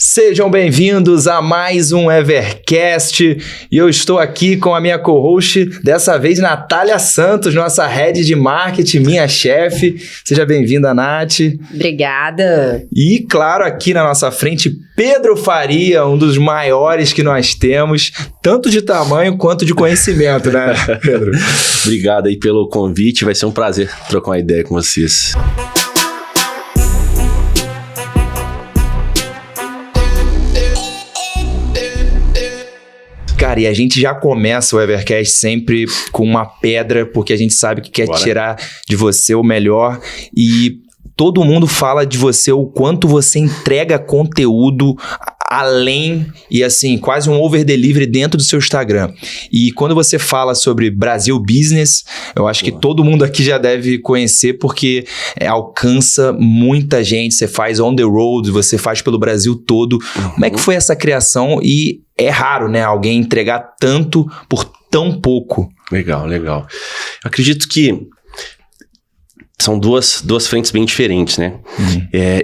Sejam bem-vindos a mais um Evercast e eu estou aqui com a minha co-host, dessa vez Natália Santos, nossa head de marketing, minha chefe. Seja bem-vinda, Nath. Obrigada. E, claro, aqui na nossa frente, Pedro Faria, um dos maiores que nós temos, tanto de tamanho quanto de conhecimento, né, Pedro? Obrigado aí pelo convite, vai ser um prazer trocar uma ideia com vocês. Cara, e a gente já começa o Evercast sempre com uma pedra, porque a gente sabe que quer tirar de você o melhor. E todo mundo fala de você, o quanto você entrega conteúdo além e assim, quase um over-delivery dentro do seu Instagram. E quando você fala sobre Brasil Business, eu acho que todo mundo aqui já deve conhecer, porque alcança muita gente. Você faz on the road, você faz pelo Brasil todo. Como é que foi essa criação? E é raro, né, alguém entregar tanto por tão pouco. Legal. Eu acredito que são duas frentes bem diferentes, né?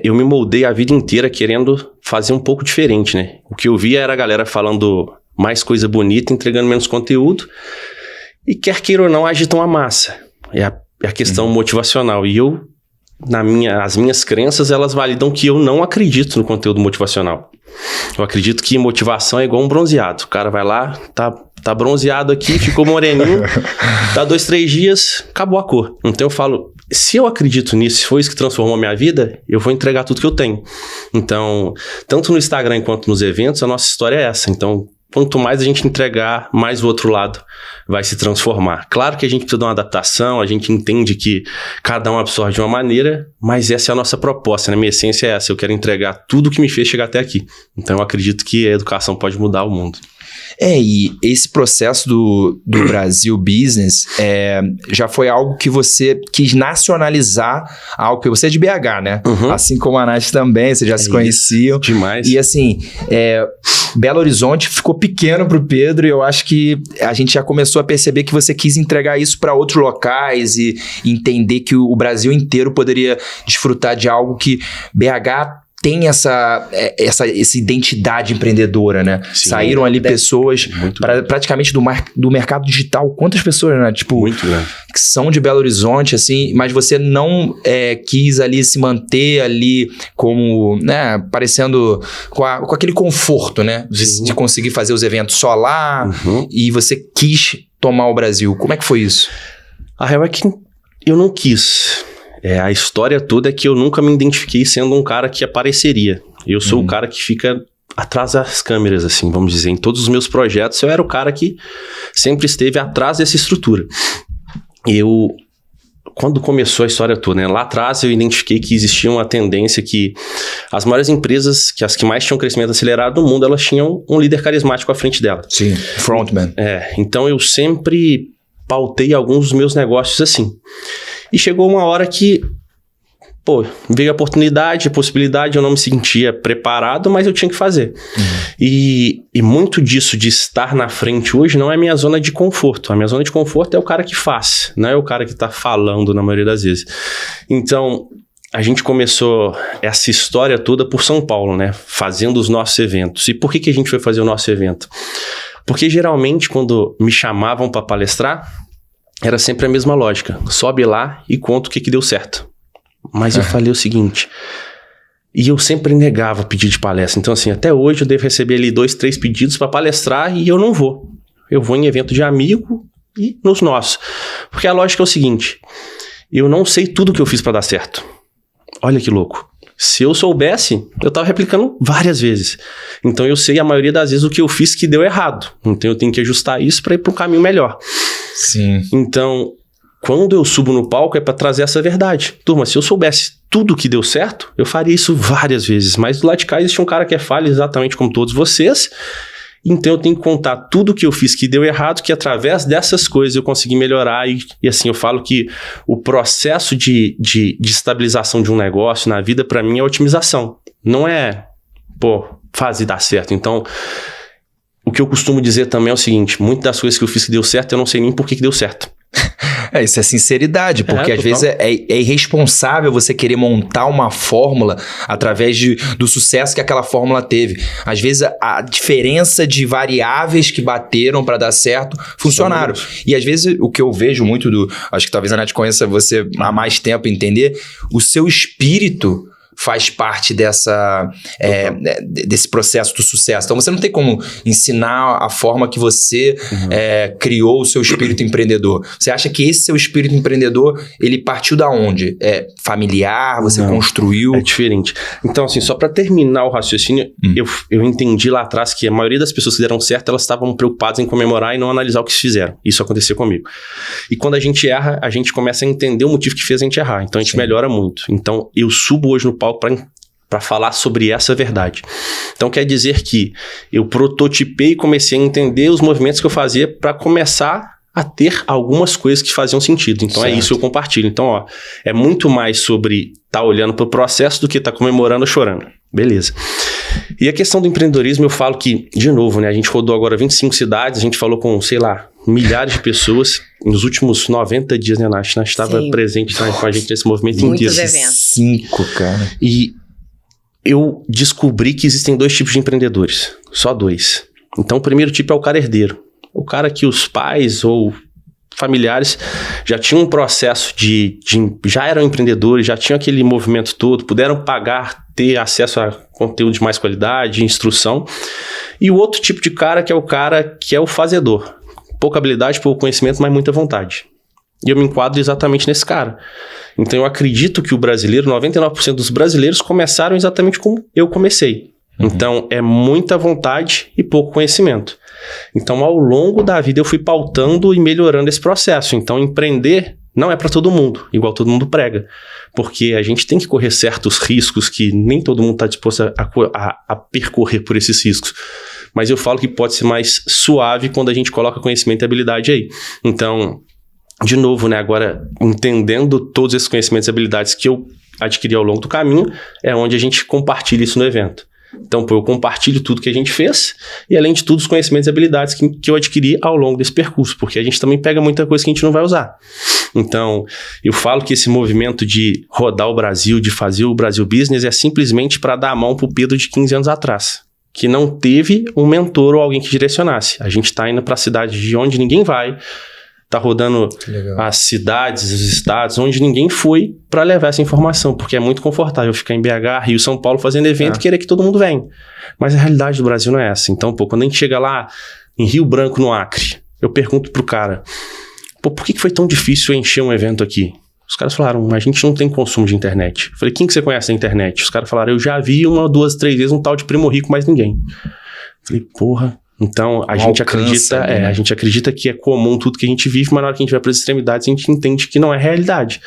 Eu me moldei a vida inteira querendo fazer um pouco diferente, né? O que eu via era a galera falando mais coisa bonita, entregando menos conteúdo. E quer queira ou não, agitam a massa. É a questão motivacional. E eu, as minhas crenças, elas validam que eu não acredito no conteúdo motivacional. Eu acredito que motivação é igual um bronzeado. O cara vai lá, tá bronzeado aqui, ficou moreninho, dá 2-3 dias, acabou a cor. Então eu falo, se eu acredito nisso, se foi isso que transformou a minha vida, eu vou entregar tudo que eu tenho. Então, tanto no Instagram quanto nos eventos, a nossa história é essa. Então, quanto mais a gente entregar, mais o outro lado vai se transformar. Claro que a gente precisa de uma adaptação, a gente entende que cada um absorve de uma maneira, mas essa é a nossa proposta, né? Minha essência é essa, eu quero entregar tudo que me fez chegar até aqui. Então eu acredito que a educação pode mudar o mundo. E esse processo do Brasil Business já foi algo que você quis nacionalizar, algo que você é de BH, né? Assim como a Nath também, vocês já se conheciam. Demais. E assim, Belo Horizonte ficou pequeno pro Pedro e eu acho que a gente já começou a perceber que você quis entregar isso para outros locais e entender que o Brasil inteiro poderia desfrutar de algo que BH tem essa identidade empreendedora, né? Sim, saíram ali pessoas praticamente do mercado digital. Quantas pessoas, né? Tipo, muito, né? Que são de Belo Horizonte, assim, mas você não quis ali se manter ali como, né? Parecendo com aquele conforto, né? De conseguir fazer os eventos só lá e você quis tomar o Brasil. Como é que foi isso? A real é que eu não quis. A história toda é que eu nunca me identifiquei sendo um cara que apareceria. Eu sou o cara que fica atrás das câmeras, assim, vamos dizer. Em todos os meus projetos, eu era o cara que sempre esteve atrás dessa estrutura. Quando começou a história toda, né, lá atrás eu identifiquei que existia uma tendência que as maiores empresas, que as que mais tinham crescimento acelerado no mundo, elas tinham um líder carismático à frente dela. Sim, frontman. Então eu sempre pautei alguns dos meus negócios assim. E chegou uma hora que, veio a oportunidade, a possibilidade, eu não me sentia preparado, mas eu tinha que fazer. E muito disso de estar na frente hoje não é a minha zona de conforto. A minha zona de conforto é o cara que faz, não é o cara que está falando na maioria das vezes. Então, a gente começou essa história toda por São Paulo, né? Fazendo os nossos eventos. E por que a gente foi fazer o nosso evento? Porque geralmente quando me chamavam para palestrar, era sempre a mesma lógica. Sobe lá e conta o que deu certo. Mas eu falei o seguinte, e eu sempre negava pedido de palestra. Então assim, até hoje eu devo receber ali 2-3 pedidos para palestrar e eu não vou. Eu vou em evento de amigo e nos nossos. Porque a lógica é o seguinte, eu não sei tudo que eu fiz para dar certo. Olha que louco. Se eu soubesse, eu estava replicando várias vezes. Então eu sei a maioria das vezes o que eu fiz que deu errado. Então eu tenho que ajustar isso para ir para um caminho melhor. Sim. Então, quando eu subo no palco é para trazer essa verdade. Turma, se eu soubesse tudo que deu certo, eu faria isso várias vezes. Mas do lado de cá existe um cara que é falho exatamente como todos vocês. Então eu tenho que contar tudo que eu fiz que deu errado, que através dessas coisas eu consegui melhorar. E assim, eu falo que o processo de estabilização de um negócio na vida, para mim, é otimização. Não é, fazer dar certo. Então, o que eu costumo dizer também é o seguinte, muitas das coisas que eu fiz que deu certo, eu não sei nem por que deu certo. Isso é sinceridade, porque às vezes é irresponsável você querer montar uma fórmula através do sucesso que aquela fórmula teve. Às vezes a diferença de variáveis que bateram para dar certo funcionaram. E às vezes o que eu vejo muito acho que talvez a Nath conheça você há mais tempo entender, o seu espírito faz parte desse processo do sucesso. Então, você não tem como ensinar a forma que você criou o seu espírito empreendedor. Você acha que esse seu espírito empreendedor, ele partiu da onde? É familiar? Você construiu? É diferente. Então, assim, só para terminar o raciocínio, eu entendi lá atrás que a maioria das pessoas que deram certo, elas estavam preocupadas em comemorar e não analisar o que fizeram. Isso aconteceu comigo. E quando a gente erra, a gente começa a entender o motivo que fez a gente errar. Então, a gente melhora muito. Então, eu subo hoje no palco para falar sobre essa verdade. Então quer dizer que eu prototipei e comecei a entender os movimentos que eu fazia para começar a ter algumas coisas que faziam sentido. Então é isso que eu compartilho. Então, é muito mais sobre estar olhando para o processo do que estar comemorando ou chorando. Beleza. E a questão do empreendedorismo, eu falo que, de novo, né, a gente rodou agora 25 cidades, a gente falou com, sei lá, milhares de pessoas. Nos últimos 90 dias, né, Nath? Nath estava presente com a gente nesse movimento inteiro. Muitos eventos. 5, cara. E eu descobri que existem 2 tipos de empreendedores. Só 2. Então, o primeiro tipo é o cara herdeiro. O cara que os pais ou familiares já tinham um processo já eram empreendedores, já tinham aquele movimento todo, puderam pagar, ter acesso a conteúdo de mais qualidade, instrução. E o outro tipo de cara que é o fazedor. Pouca habilidade, pouco conhecimento, mas muita vontade. E eu me enquadro exatamente nesse cara. Então eu acredito que o brasileiro, 99% dos brasileiros começaram exatamente como eu comecei. Então é muita vontade e pouco conhecimento. Então ao longo da vida eu fui pautando e melhorando esse processo. Então empreender não é para todo mundo, igual todo mundo prega. Porque a gente tem que correr certos riscos que nem todo mundo está disposto a percorrer por esses riscos. Mas eu falo que pode ser mais suave quando a gente coloca conhecimento e habilidade aí. Então, de novo, né, agora entendendo todos esses conhecimentos e habilidades que eu adquiri ao longo do caminho, é onde a gente compartilha isso no evento. Então, eu compartilho tudo que a gente fez e, além de tudo, os conhecimentos e habilidades que eu adquiri ao longo desse percurso, porque a gente também pega muita coisa que a gente não vai usar. Então, eu falo que esse movimento de rodar o Brasil, de fazer o Brasil Business, é simplesmente para dar a mão pro Pedro de 15 anos atrás, que não teve um mentor ou alguém que direcionasse. A gente está indo para a cidade de onde ninguém vai, tá rodando as cidades, os estados, onde ninguém foi para levar essa informação, porque é muito confortável ficar em BH, Rio, São Paulo fazendo evento e querer que todo mundo venha. Mas a realidade do Brasil não é essa. Então, quando a gente chega lá em Rio Branco, no Acre, eu pergunto pro cara, por que foi tão difícil encher um evento aqui? Os caras falaram, a gente não tem consumo de internet. Eu falei, quem que você conhece na internet? Os caras falaram, eu já vi 1, 2, 3 vezes um tal de Primo Rico, mais ninguém. Eu falei, porra. Então, a gente acredita que é comum tudo que a gente vive, mas na hora que a gente vai para as extremidades, a gente entende que não é realidade.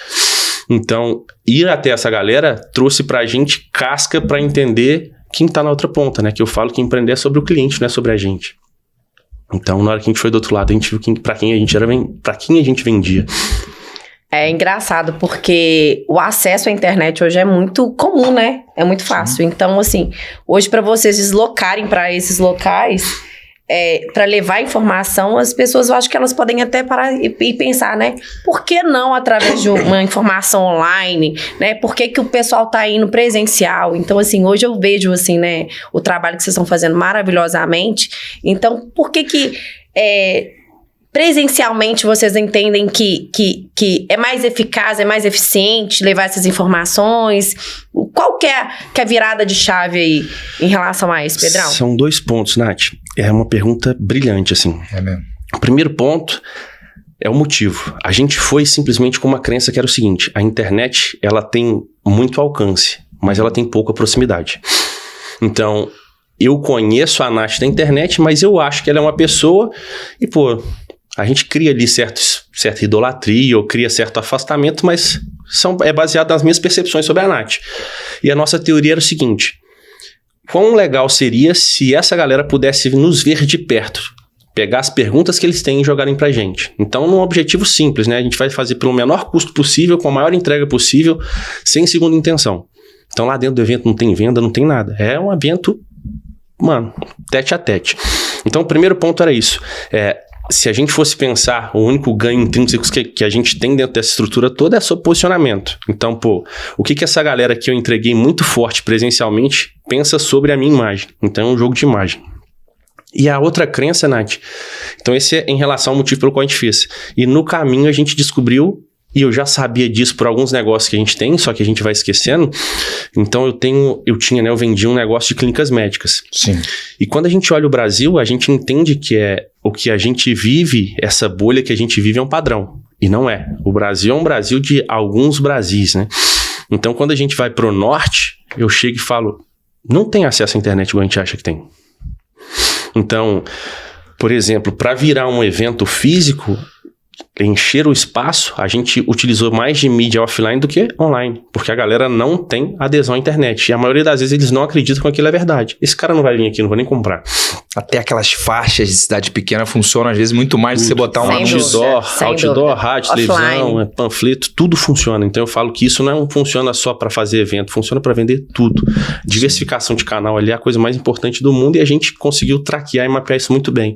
Então, ir até essa galera trouxe pra gente casca para entender quem tá na outra ponta, né? Que eu falo que empreender é sobre o cliente, não é sobre a gente. Então, na hora que a gente foi do outro lado, a gente viu para quem a gente vendia. É engraçado porque o acesso à internet hoje é muito comum, né? É muito fácil. Então, assim, hoje para vocês deslocarem para esses locais, para levar informação, as pessoas, eu acho que elas podem até parar e pensar, né? Por que não através de uma informação online, né? Por que que o pessoal tá indo presencial? Então, assim, hoje eu vejo, assim, né? O trabalho que vocês estão fazendo maravilhosamente. Então, por que presencialmente vocês entendem que é mais eficaz, é mais eficiente levar essas informações? Qual que é a virada de chave aí em relação a isso, Pedrão? São 2 pontos, Nath. É uma pergunta brilhante, assim. É mesmo. O primeiro ponto é o motivo. A gente foi simplesmente com uma crença que era o seguinte, a internet, ela tem muito alcance, mas ela tem pouca proximidade. Então, eu conheço a Nath da internet, mas eu acho que ela é uma pessoa e, a gente cria ali certa idolatria ou cria certo afastamento, mas é baseado nas minhas percepções sobre a Nath. E a nossa teoria era o seguinte, quão legal seria se essa galera pudesse nos ver de perto, pegar as perguntas que eles têm e jogarem pra gente. Então, num objetivo simples, né? A gente vai fazer pelo menor custo possível, com a maior entrega possível, sem segunda intenção. Então, lá dentro do evento não tem venda, não tem nada. É um evento, tete a tete. Então, o primeiro ponto era isso. se a gente fosse pensar, o único ganho intrínseco que a gente tem dentro dessa estrutura toda é sobre posicionamento. Então, pô, o que essa galera que eu entreguei muito forte presencialmente pensa sobre a minha imagem? Então, é um jogo de imagem. E a outra crença, Nath, então esse é em relação ao motivo pelo qual a gente fez. E no caminho a gente descobriu, e eu já sabia disso por alguns negócios que a gente tem, só que a gente vai esquecendo. Então eu vendia um negócio de clínicas médicas. Sim. E quando a gente olha o Brasil, a gente entende que o que a gente vive, essa bolha que a gente vive é um padrão. E não é. O Brasil é um Brasil de alguns Brasis, né? Então quando a gente vai pro norte, eu chego e falo, não tem acesso à internet igual a gente acha que tem. Então, por exemplo, para virar um evento físico, encher o espaço, a gente utilizou mais de mídia offline do que online, porque a galera não tem adesão à internet. E a maioria das vezes eles não acreditam que aquilo é verdade. Esse cara não vai vir aqui, não vou nem comprar. Até aquelas faixas de cidade pequena funcionam às vezes muito mais do que você botar um outdoor, rádio, televisão, panfleto, tudo funciona. Então eu falo que isso não funciona só para fazer evento, funciona para vender tudo. Diversificação de canal ali é a coisa mais importante do mundo e a gente conseguiu traquear e mapear isso muito bem.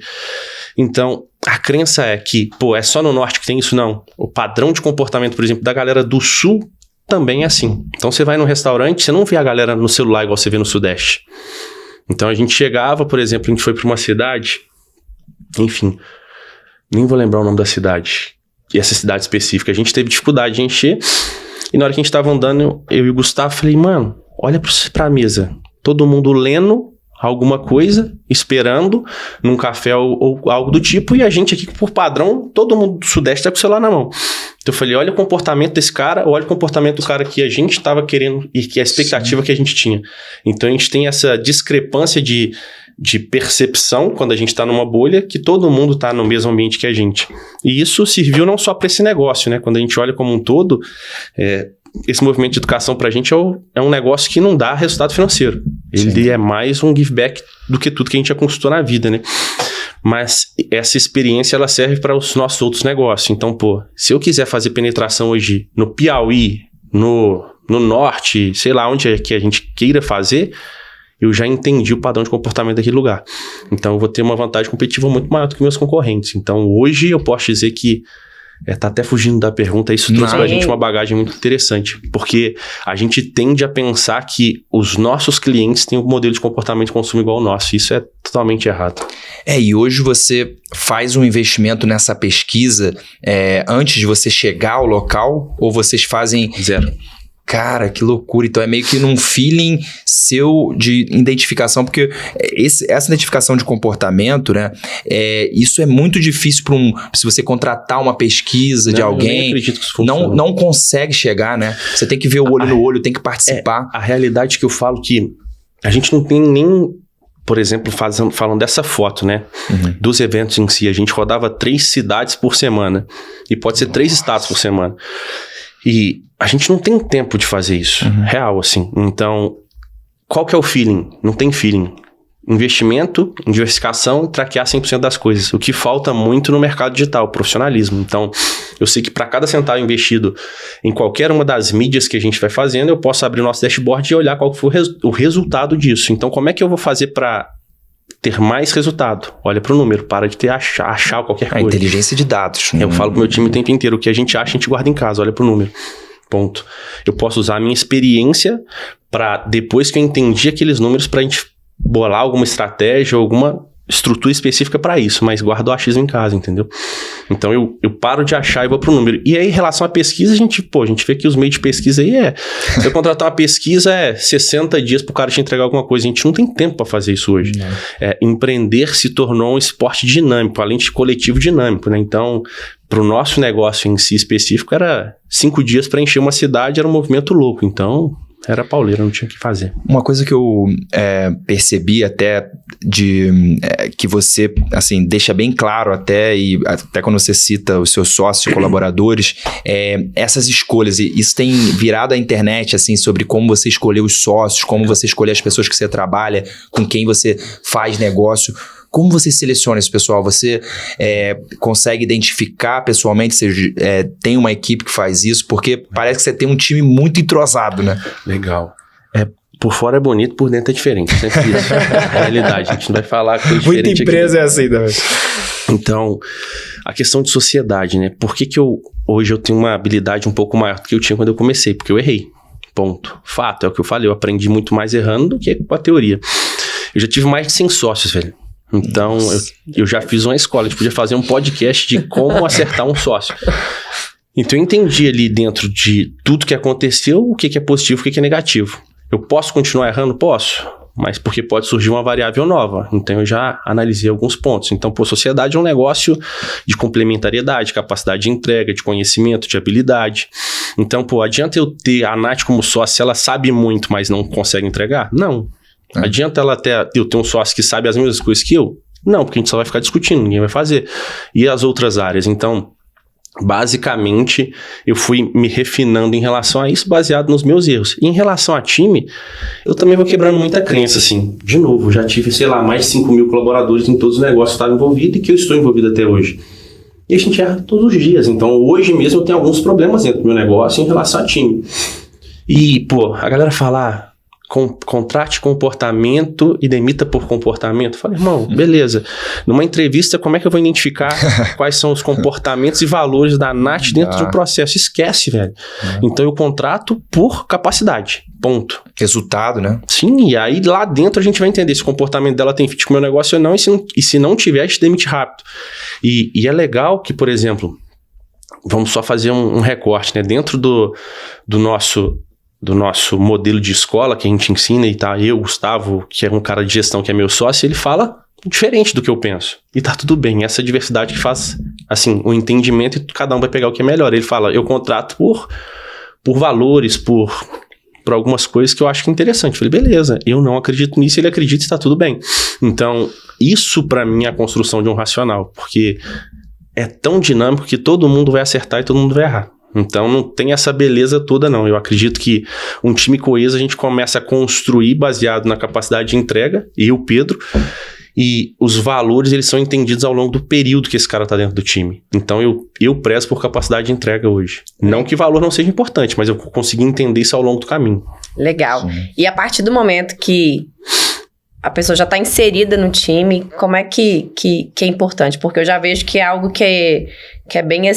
Então, a crença é que, pô, é só no norte que tem isso? Não. O padrão de comportamento, por exemplo, da galera do sul também é assim. Então, você vai num restaurante, você não vê a galera no celular igual você vê no sudeste. Então, a gente chegava, por exemplo, a gente foi para uma cidade, enfim, nem vou lembrar o nome da cidade, e essa cidade específica, a gente teve dificuldade de encher, e na hora que a gente tava andando, eu e o Gustavo, falei, mano, olha pra mesa, todo mundo lendo alguma coisa, esperando num café ou algo do tipo, e a gente aqui, por padrão, todo mundo do Sudeste tá com o celular na mão. Então eu falei, olha o comportamento desse cara, olha o comportamento do cara que a gente estava querendo e que a expectativa que a gente tinha. Então a gente tem essa discrepância de percepção quando a gente está numa bolha, que todo mundo está no mesmo ambiente que a gente. E isso serviu não só para esse negócio, né? Quando a gente olha como um todo, esse movimento de educação para a gente é um negócio que não dá resultado financeiro. Ele é mais um give back do que tudo que a gente já conquistou na vida, né? Mas essa experiência, ela serve para os nossos outros negócios. Então, pô, se eu quiser fazer penetração hoje no Piauí, no Norte, sei lá onde é que a gente queira fazer, eu já entendi o padrão de comportamento daquele lugar. Então, eu vou ter uma vantagem competitiva muito maior do que meus concorrentes. Então, hoje eu posso dizer que tá até fugindo da pergunta, isso trouxe pra gente uma bagagem muito interessante, porque a gente tende a pensar que os nossos clientes têm um modelo de comportamento de consumo igual ao nosso, isso é totalmente errado. E hoje você faz um investimento nessa pesquisa antes de você chegar ao local, ou vocês fazem... Zero. Cara, que loucura. Então é meio que num feeling seu de identificação, porque essa identificação de comportamento, né? Isso é muito difícil se você contratar uma pesquisa de alguém. Eu nem acredito que isso funciona. Não consegue chegar, né? Você tem que ver o olho no olho, tem que participar. A realidade que eu falo que a gente não tem nem... Por exemplo, falando dessa foto, né? Uhum. Dos eventos em si, a gente rodava 3 cidades por semana. E pode ser 3 estados por semana. E a gente não tem tempo de fazer isso. Uhum. Real, assim. Então, qual que é o feeling? Não tem feeling. Investimento, diversificação, traquear 100% das coisas. O que falta muito no mercado digital, profissionalismo. Então, eu sei que para cada centavo investido em qualquer uma das mídias que a gente vai fazendo, eu posso abrir o nosso dashboard e olhar qual foi o resultado disso. Então, como é que eu vou fazer para ter mais resultado? Olha para o número, para de achar qualquer coisa. A inteligência de dados. Eu falo pro meu time o tempo inteiro, o que a gente acha, a gente guarda em casa, olha para o número. Ponto. Eu posso usar a minha experiência para, depois que eu entendi aqueles números, para a gente bolar alguma estratégia, alguma estrutura específica para isso, mas guardo o achismo em casa, entendeu? Então eu paro de achar e vou pro número. E aí, em relação à pesquisa, a gente vê que os meios de pesquisa aí se eu contratar uma pesquisa, 60 dias pro cara te entregar alguma coisa. A gente não tem tempo para fazer isso hoje. Empreender se tornou um esporte dinâmico, além de coletivo dinâmico, né? Então, pro nosso negócio em si específico, era 5 dias para encher uma cidade, era um movimento louco. Então, era pauleira, não tinha o que fazer. Uma coisa que eu percebi até que você, assim, deixa bem claro até quando você cita os seus sócios e colaboradores, essas escolhas, e isso tem virado a internet, assim, sobre como você escolher os sócios, como você escolher as pessoas que você trabalha, com quem você faz negócio. Como você seleciona esse pessoal? Você consegue identificar pessoalmente? Você tem uma equipe que faz isso? Porque parece que você tem um time muito entrosado, né? Legal. Por fora é bonito, por dentro é diferente. Sempre isso. É a realidade. A gente não vai falar coisa diferente. Muita empresa aqui. É assim também. Então, a questão de sociedade, né? Por que hoje eu tenho uma habilidade um pouco maior do que eu tinha quando eu comecei? Porque eu errei. Ponto. Fato, é o que eu falei. Eu aprendi muito mais errando do que com a teoria. Eu já tive mais de 100 sócios, velho. Então, eu já fiz uma escola. A gente podia fazer um podcast de como acertar um sócio. Então, eu entendi ali dentro de tudo que aconteceu, o que é positivo, o que é negativo. Eu posso continuar errando? Posso. Mas porque pode surgir uma variável nova. Então, eu já analisei alguns pontos. Então, sociedade é um negócio de complementariedade, capacidade de entrega, de conhecimento, de habilidade. Então, adianta eu ter a Nath como sócia, se ela sabe muito, mas não consegue entregar? Não. Adianta eu ter um sócio que sabe as mesmas coisas que eu? Não, porque a gente só vai ficar discutindo, ninguém vai fazer. E as outras áreas? Então, basicamente, eu fui me refinando em relação a isso, baseado nos meus erros. E em relação a time, eu também vou quebrando muita crença, assim. De novo, já tive, mais de 5 mil colaboradores em todos os negócios que eu estava envolvido e que eu estou envolvido até hoje. E a gente erra todos os dias. Então, hoje mesmo eu tenho alguns problemas dentro do meu negócio em relação a time. E, a galera fala... contrate comportamento e demita por comportamento. Falei, irmão, beleza. Numa entrevista, como é que eu vou identificar quais são os comportamentos e valores da Nath dentro de um processo? Esquece, velho. Então, eu contrato por capacidade. Ponto. Resultado, né? Sim, e aí lá dentro a gente vai entender se o comportamento dela tem fit com o meu negócio ou não, e se não tiver, a gente demite rápido. E é legal que, por exemplo, vamos só fazer um recorte, né? Dentro do nosso modelo de escola que a gente ensina, e tá eu, Gustavo, que é um cara de gestão que é meu sócio, ele fala diferente do que eu penso. E tá tudo bem, essa diversidade que faz, o entendimento, e cada um vai pegar o que é melhor. Ele fala, eu contrato por valores, por algumas coisas que eu acho que é interessante. Eu falei, beleza, eu não acredito nisso, ele acredita e tá tudo bem. Então, isso pra mim é a construção de um racional, porque é tão dinâmico que todo mundo vai acertar e todo mundo vai errar. Então, não tem essa beleza toda, não. Eu acredito que um time coeso a gente começa a construir baseado na capacidade de entrega, e o Pedro, e os valores, eles são entendidos ao longo do período que esse cara tá dentro do time. Então, eu prezo por capacidade de entrega hoje. Não que valor não seja importante, mas eu consegui entender isso ao longo do caminho. Legal. Sim. E a partir do momento que a pessoa já tá inserida no time, como é que é importante? Porque eu já vejo que é algo que é bem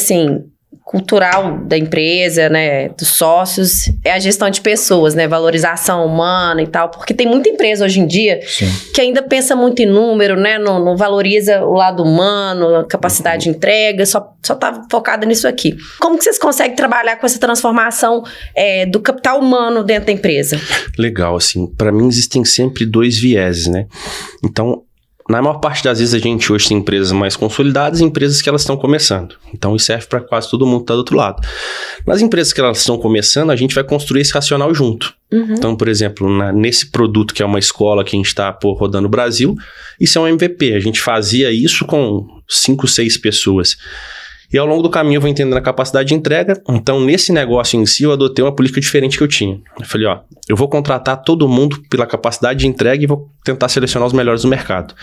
cultural da empresa, né, dos sócios, é a gestão de pessoas, né, valorização humana e tal, porque tem muita empresa hoje em dia que ainda pensa muito em número, né, não valoriza o lado humano, a capacidade de entrega, só tá focada nisso aqui. Como que vocês conseguem trabalhar com essa transformação do capital humano dentro da empresa? Legal, para mim existem sempre 2 vieses, né, então na maior parte das vezes a gente hoje tem empresas mais consolidadas e empresas que elas estão começando. Então isso serve para quase todo mundo que está do outro lado. Nas empresas que elas estão começando, a gente vai construir esse racional junto. Então, por exemplo, nesse produto que é uma escola que a gente está rodando no Brasil, isso é um MVP. A gente fazia isso com 5, 6 pessoas. E ao longo do caminho eu vou entendendo a capacidade de entrega. Então, nesse negócio em si, eu adotei uma política diferente que eu tinha. Eu falei, eu vou contratar todo mundo pela capacidade de entrega e vou tentar selecionar os melhores do mercado.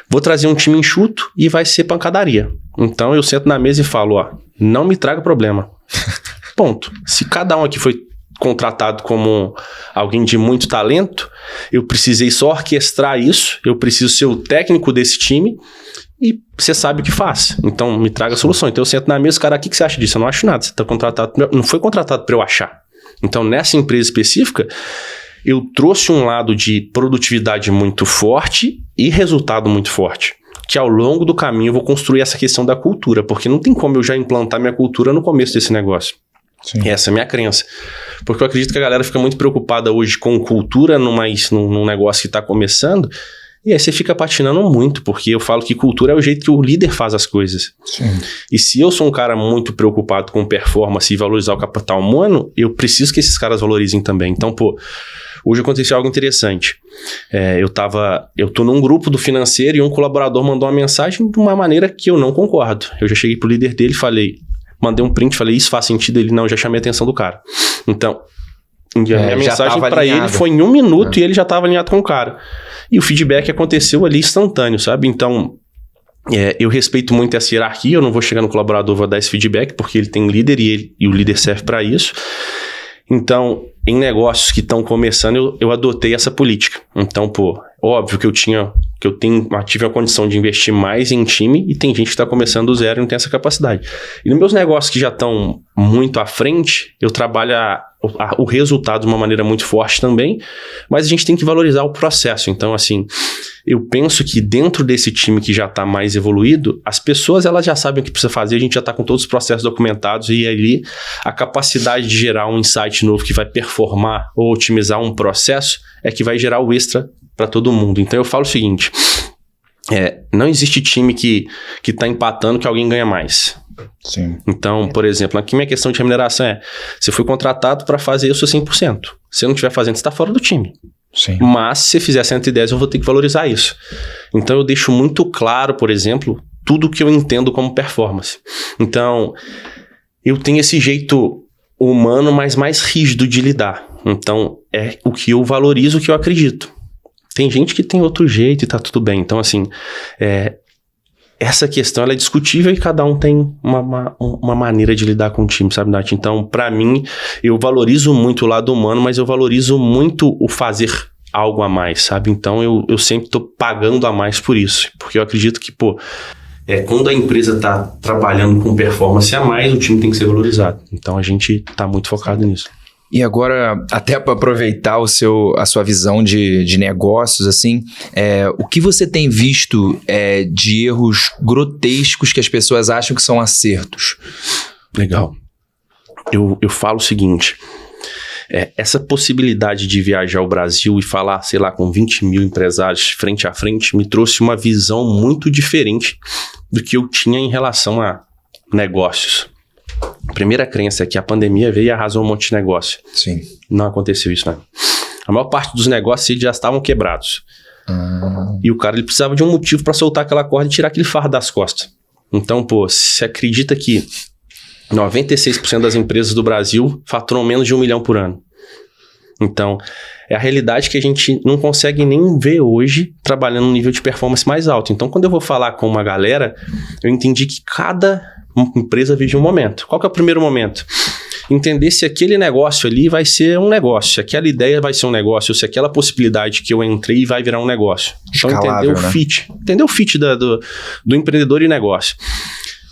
Vou trazer um time enxuto e vai ser pancadaria. Então, eu sento na mesa e falo, não me traga problema. Ponto. Se cada um aqui foi contratado como alguém de muito talento, eu precisei só orquestrar isso, eu preciso ser o técnico desse time, e você sabe o que faz. Então, me traga a solução. Então, eu sento na mesa, cara, o que você acha disso? Eu não acho nada. Você tá contratado... Não foi contratado para eu achar. Então, nessa empresa específica, eu trouxe um lado de produtividade muito forte e resultado muito forte. Que ao longo do caminho eu vou construir essa questão da cultura. Porque não tem como eu já implantar minha cultura no começo desse negócio. Sim. Essa é a minha crença. Porque eu acredito que a galera fica muito preocupada hoje com cultura num negócio que está começando... E aí você fica patinando muito, porque eu falo que cultura é o jeito que o líder faz as coisas. Sim. E se eu sou um cara muito preocupado com performance e valorizar o capital humano, eu preciso que esses caras valorizem também. Então, hoje aconteceu algo interessante. Eu tô num grupo do financeiro e um colaborador mandou uma mensagem de uma maneira que eu não concordo. Eu já cheguei pro líder dele e mandei um print, falei, isso faz sentido? Ele, não, já chamei a atenção do cara. Então, a minha mensagem para ele foi em 1 minuto e ele já estava alinhado com o cara. E o feedback aconteceu ali instantâneo, sabe? Então, eu respeito muito essa hierarquia, eu não vou chegar no colaborador, vou dar esse feedback, porque ele tem líder e o líder serve para isso. Então, em negócios que estão começando, eu adotei essa política. Então, óbvio que eu tinha que eu tive a condição de investir mais em time e tem gente que está começando do zero e não tem essa capacidade. E nos meus negócios que já estão muito à frente, eu trabalho o resultado de uma maneira muito forte também, mas a gente tem que valorizar o processo. Então, assim, eu penso que dentro desse time que já está mais evoluído, as pessoas elas já sabem o que precisa fazer, a gente já está com todos os processos documentados e ali a capacidade de gerar um insight novo que vai performar ou otimizar um processo é que vai gerar o extra para todo mundo. Então eu falo o seguinte, não existe time que está empatando que alguém ganha mais. Sim. Então, por exemplo, aqui minha questão de remuneração você foi contratado para fazer o seu 100%. Se você não estiver fazendo, você está fora do time. Sim. Mas se você fizer 110, eu vou ter que valorizar isso. Então eu deixo muito claro, por exemplo, tudo que eu entendo como performance. Então, eu tenho esse jeito humano, mas mais rígido de lidar. Então, é o que eu valorizo, o que eu acredito. Tem gente que tem outro jeito e tá tudo bem. Então, assim, essa questão ela é discutível e cada um tem uma maneira de lidar com o time, sabe, Nath? Então, pra mim, eu valorizo muito o lado humano, mas eu valorizo muito o fazer algo a mais, sabe? Então, eu sempre tô pagando a mais por isso. Porque eu acredito que, quando a empresa tá trabalhando com performance a mais, o time tem que ser valorizado. Então, a gente tá muito focado nisso. E agora, até para aproveitar a sua visão de negócios, assim, o que você tem visto de erros grotescos que as pessoas acham que são acertos? Legal. Eu falo o seguinte, essa possibilidade de viajar ao Brasil e falar, sei lá, com 20 mil empresários frente a frente, me trouxe uma visão muito diferente do que eu tinha em relação a negócios. A primeira crença é que a pandemia veio e arrasou um monte de negócio. Sim. Não aconteceu isso, né? A maior parte dos negócios já estavam quebrados. E o cara ele precisava de um motivo para soltar aquela corda e tirar aquele fardo das costas. Então, você acredita que 96% das empresas do Brasil faturam menos de 1 milhão por ano. Então, é a realidade que a gente não consegue nem ver hoje trabalhando num nível de performance mais alto. Então, quando eu vou falar com uma galera, eu entendi que cada empresa vive um momento. Qual que é o primeiro momento? Entender se aquele negócio ali vai ser um negócio, se aquela ideia vai ser um negócio, ou se aquela possibilidade que eu entrei vai virar um negócio. Então, escalável, entender o fit. Entender o fit do empreendedor e negócio.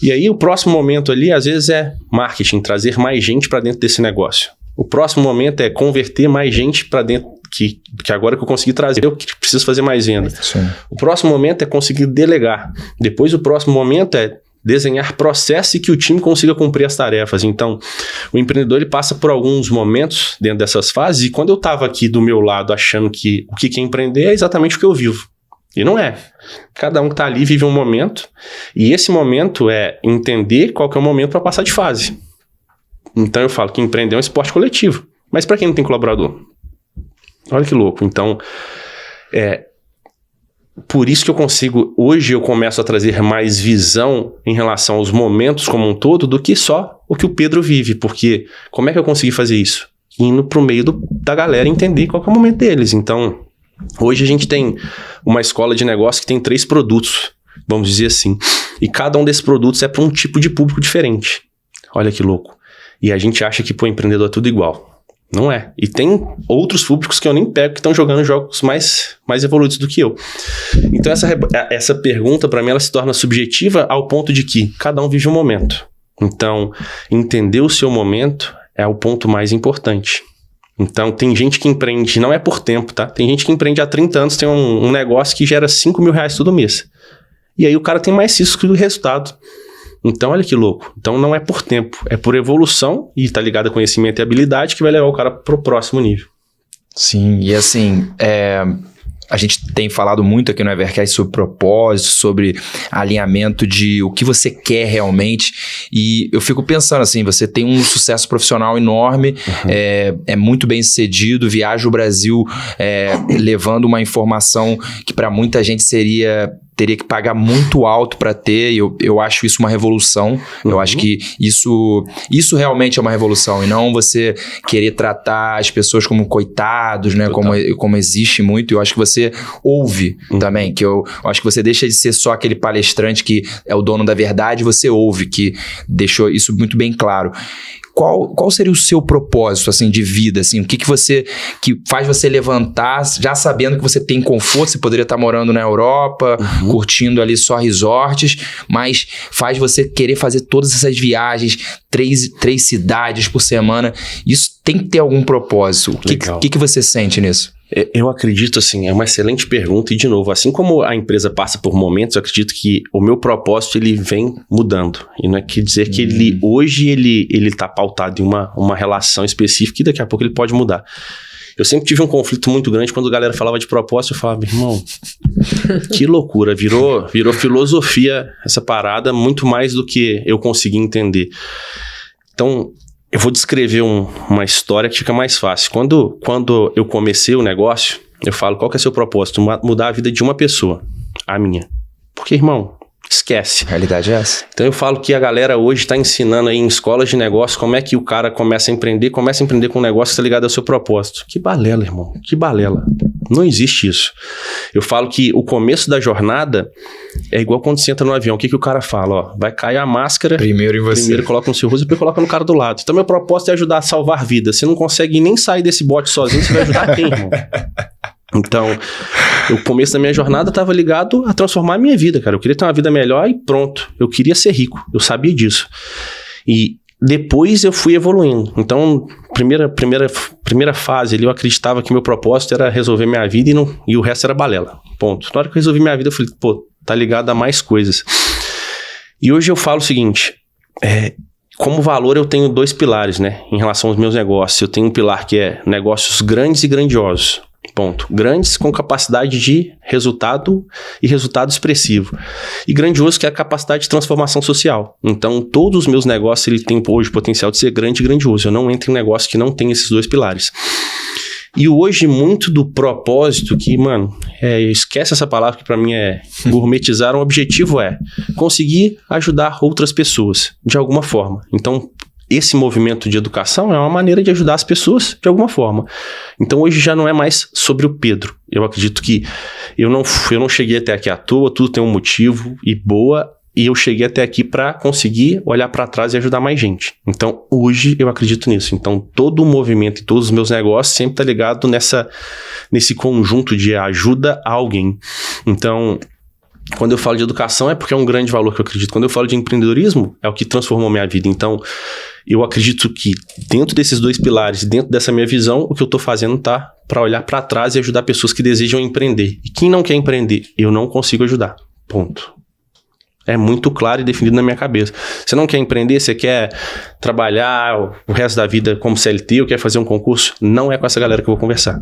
E aí, o próximo momento ali, às vezes, é marketing, trazer mais gente para dentro desse negócio. O próximo momento é converter mais gente para dentro, que agora que eu consegui trazer, eu preciso fazer mais venda. Sim. O próximo momento é conseguir delegar. Depois, o próximo momento é desenhar processos e que o time consiga cumprir as tarefas. Então, o empreendedor ele passa por alguns momentos dentro dessas fases e quando eu estava aqui do meu lado achando que o que é empreender é exatamente o que eu vivo. E não é. Cada um que está ali vive um momento e esse momento é entender qual que é o momento para passar de fase. Então, eu falo que empreender é um esporte coletivo. Mas para quem não tem colaborador? Olha que louco. Então, por isso que hoje eu começo a trazer mais visão em relação aos momentos como um todo do que só o que o Pedro vive, porque como é que eu consegui fazer isso? Indo pro meio da galera entender qual que é o momento deles. Então, hoje a gente tem uma escola de negócio que tem 3 produtos, vamos dizer assim, e cada um desses produtos é para um tipo de público diferente. Olha que louco. E a gente acha que, empreendedor é tudo igual. Não é. E tem outros públicos que eu nem pego que estão jogando jogos mais evoluídos do que eu. Então essa pergunta, para mim, ela se torna subjetiva ao ponto de que cada um vive um momento. Então, entender o seu momento é o ponto mais importante. Então, tem gente que empreende, não é por tempo, tá? Tem gente que empreende há 30 anos, tem um negócio que gera 5 mil reais todo mês. E aí o cara tem mais risco do resultado. Então, olha que louco. Então, não é por tempo, é por evolução e tá ligado a conhecimento e habilidade que vai levar o cara pro próximo nível. Sim, e assim, a gente tem falado muito aqui no Evercast sobre propósito, sobre alinhamento de o que você quer realmente, e eu fico pensando assim, você tem um sucesso profissional enorme, é muito bem sucedido, viaja o Brasil levando uma informação que para muita gente seria teria que pagar muito alto para ter. Eu acho isso uma revolução. Eu acho que isso realmente é uma revolução. E não você querer tratar as pessoas como coitados, né? Como existe muito. Eu acho que você ouve também. Que eu acho que você deixa de ser só aquele palestrante que é o dono da verdade. Você ouve, que deixou isso muito bem claro. Qual seria o seu propósito, assim, de vida, assim? O que faz você levantar, já sabendo que você tem conforto, você poderia estar morando na Europa, curtindo ali só resorts, mas faz você querer fazer todas essas viagens, três cidades por semana. Isso tem que ter algum propósito. O que você sente nisso? Eu acredito, assim, é uma excelente pergunta e, de novo, assim como a empresa passa por momentos, eu acredito que o meu propósito, ele vem mudando. E não é quer dizer que hoje ele tá pautado em uma relação específica e daqui a pouco ele pode mudar. Eu sempre tive um conflito muito grande quando a galera falava de propósito, eu falava, irmão, que loucura, virou filosofia essa parada, muito mais do que eu consegui entender. Então, eu vou descrever uma história que fica mais fácil. Quando eu comecei o negócio, eu falo, qual que é seu propósito? Mudar a vida de uma pessoa, a minha. Porque, irmão, esquece. A realidade é essa. Então eu falo que a galera hoje está ensinando aí em escolas de negócio como é que o cara começa a empreender com um negócio que está ligado ao seu propósito. Que balela, irmão, que balela. Não existe isso. Eu falo que o começo da jornada é igual quando você entra no avião. O que o cara fala? Ó, vai cair a máscara. Primeiro em você. Primeiro coloca no seu rosto e depois coloca no cara do lado. Então meu propósito é ajudar a salvar vidas. Você não consegue nem sair desse bote sozinho, você vai ajudar quem, irmão? Então, o começo da minha jornada estava ligado a transformar a minha vida, cara. Eu queria ter uma vida melhor e pronto. Eu queria ser rico. Eu sabia disso. E depois eu fui evoluindo. Então, primeira fase ali, eu acreditava que meu propósito era resolver minha vida e o resto era balela. Ponto. Na hora que eu resolvi minha vida, eu falei, pô, tá ligado a mais coisas. E hoje eu falo o seguinte, como valor eu tenho 2 pilares, né? Em relação aos meus negócios. Eu tenho um pilar que é negócios grandes e grandiosos. Ponto. Grandes com capacidade de resultado e resultado expressivo. E grandioso que é a capacidade de transformação social. Então, todos os meus negócios, ele tem hoje o potencial de ser grande e grandioso. Eu não entro em negócio que não tem esses 2 pilares. E hoje, muito do propósito que, mano, esquece essa palavra que pra mim é gourmetizar. Um objetivo é conseguir ajudar outras pessoas de alguma forma. Então, esse movimento de educação é uma maneira de ajudar as pessoas de alguma forma. Então hoje já não é mais sobre o Pedro. Eu acredito que eu não cheguei até aqui à toa, tudo tem um motivo e eu cheguei até aqui para conseguir olhar para trás e ajudar mais gente. Então hoje eu acredito nisso. Então todo o movimento e todos os meus negócios sempre tá ligado nesse conjunto de ajuda a alguém. Então, quando eu falo de educação é porque é um grande valor que eu acredito. Quando eu falo de empreendedorismo, é o que transformou minha vida. Então, eu acredito que dentro desses 2 pilares, dentro dessa minha visão, o que eu estou fazendo tá para olhar para trás e ajudar pessoas que desejam empreender. E quem não quer empreender, eu não consigo ajudar. Ponto. É muito claro e definido na minha cabeça. Você não quer empreender, você quer trabalhar o resto da vida como CLT ou quer fazer um concurso? Não é com essa galera que eu vou conversar.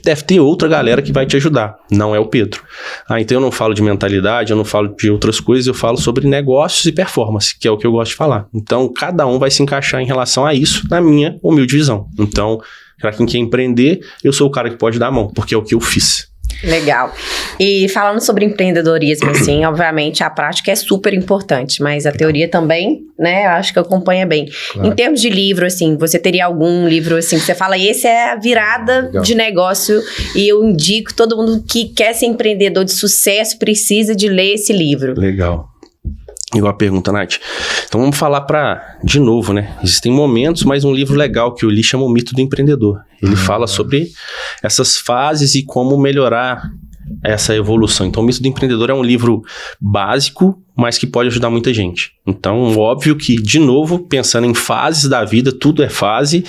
Deve ter outra galera que vai te ajudar. Não é o Pedro. Então eu não falo de mentalidade, eu não falo de outras coisas, eu falo sobre negócios e performance, que é o que eu gosto de falar. Então cada um vai se encaixar em relação a isso na minha humilde visão. Então, para quem quer empreender, eu sou o cara que pode dar a mão, porque é o que eu fiz. Legal. E falando sobre empreendedorismo, assim, obviamente a prática é super importante, mas a teoria também, né, eu acho que acompanha bem. Claro. Em termos de livro, assim, você teria algum livro, assim, que você fala, esse é a virada de negócio e eu indico todo mundo que quer ser empreendedor de sucesso precisa de ler esse livro. Legal. Igual a pergunta, Nath. Então vamos falar de novo, né? Existem momentos, mas um livro legal que eu li chama O Mito do Empreendedor. Ele fala sobre essas fases e como melhorar essa evolução. Então, O Mito do Empreendedor é um livro básico, mas que pode ajudar muita gente. Então, óbvio que, de novo, pensando em fases da vida, tudo é fase.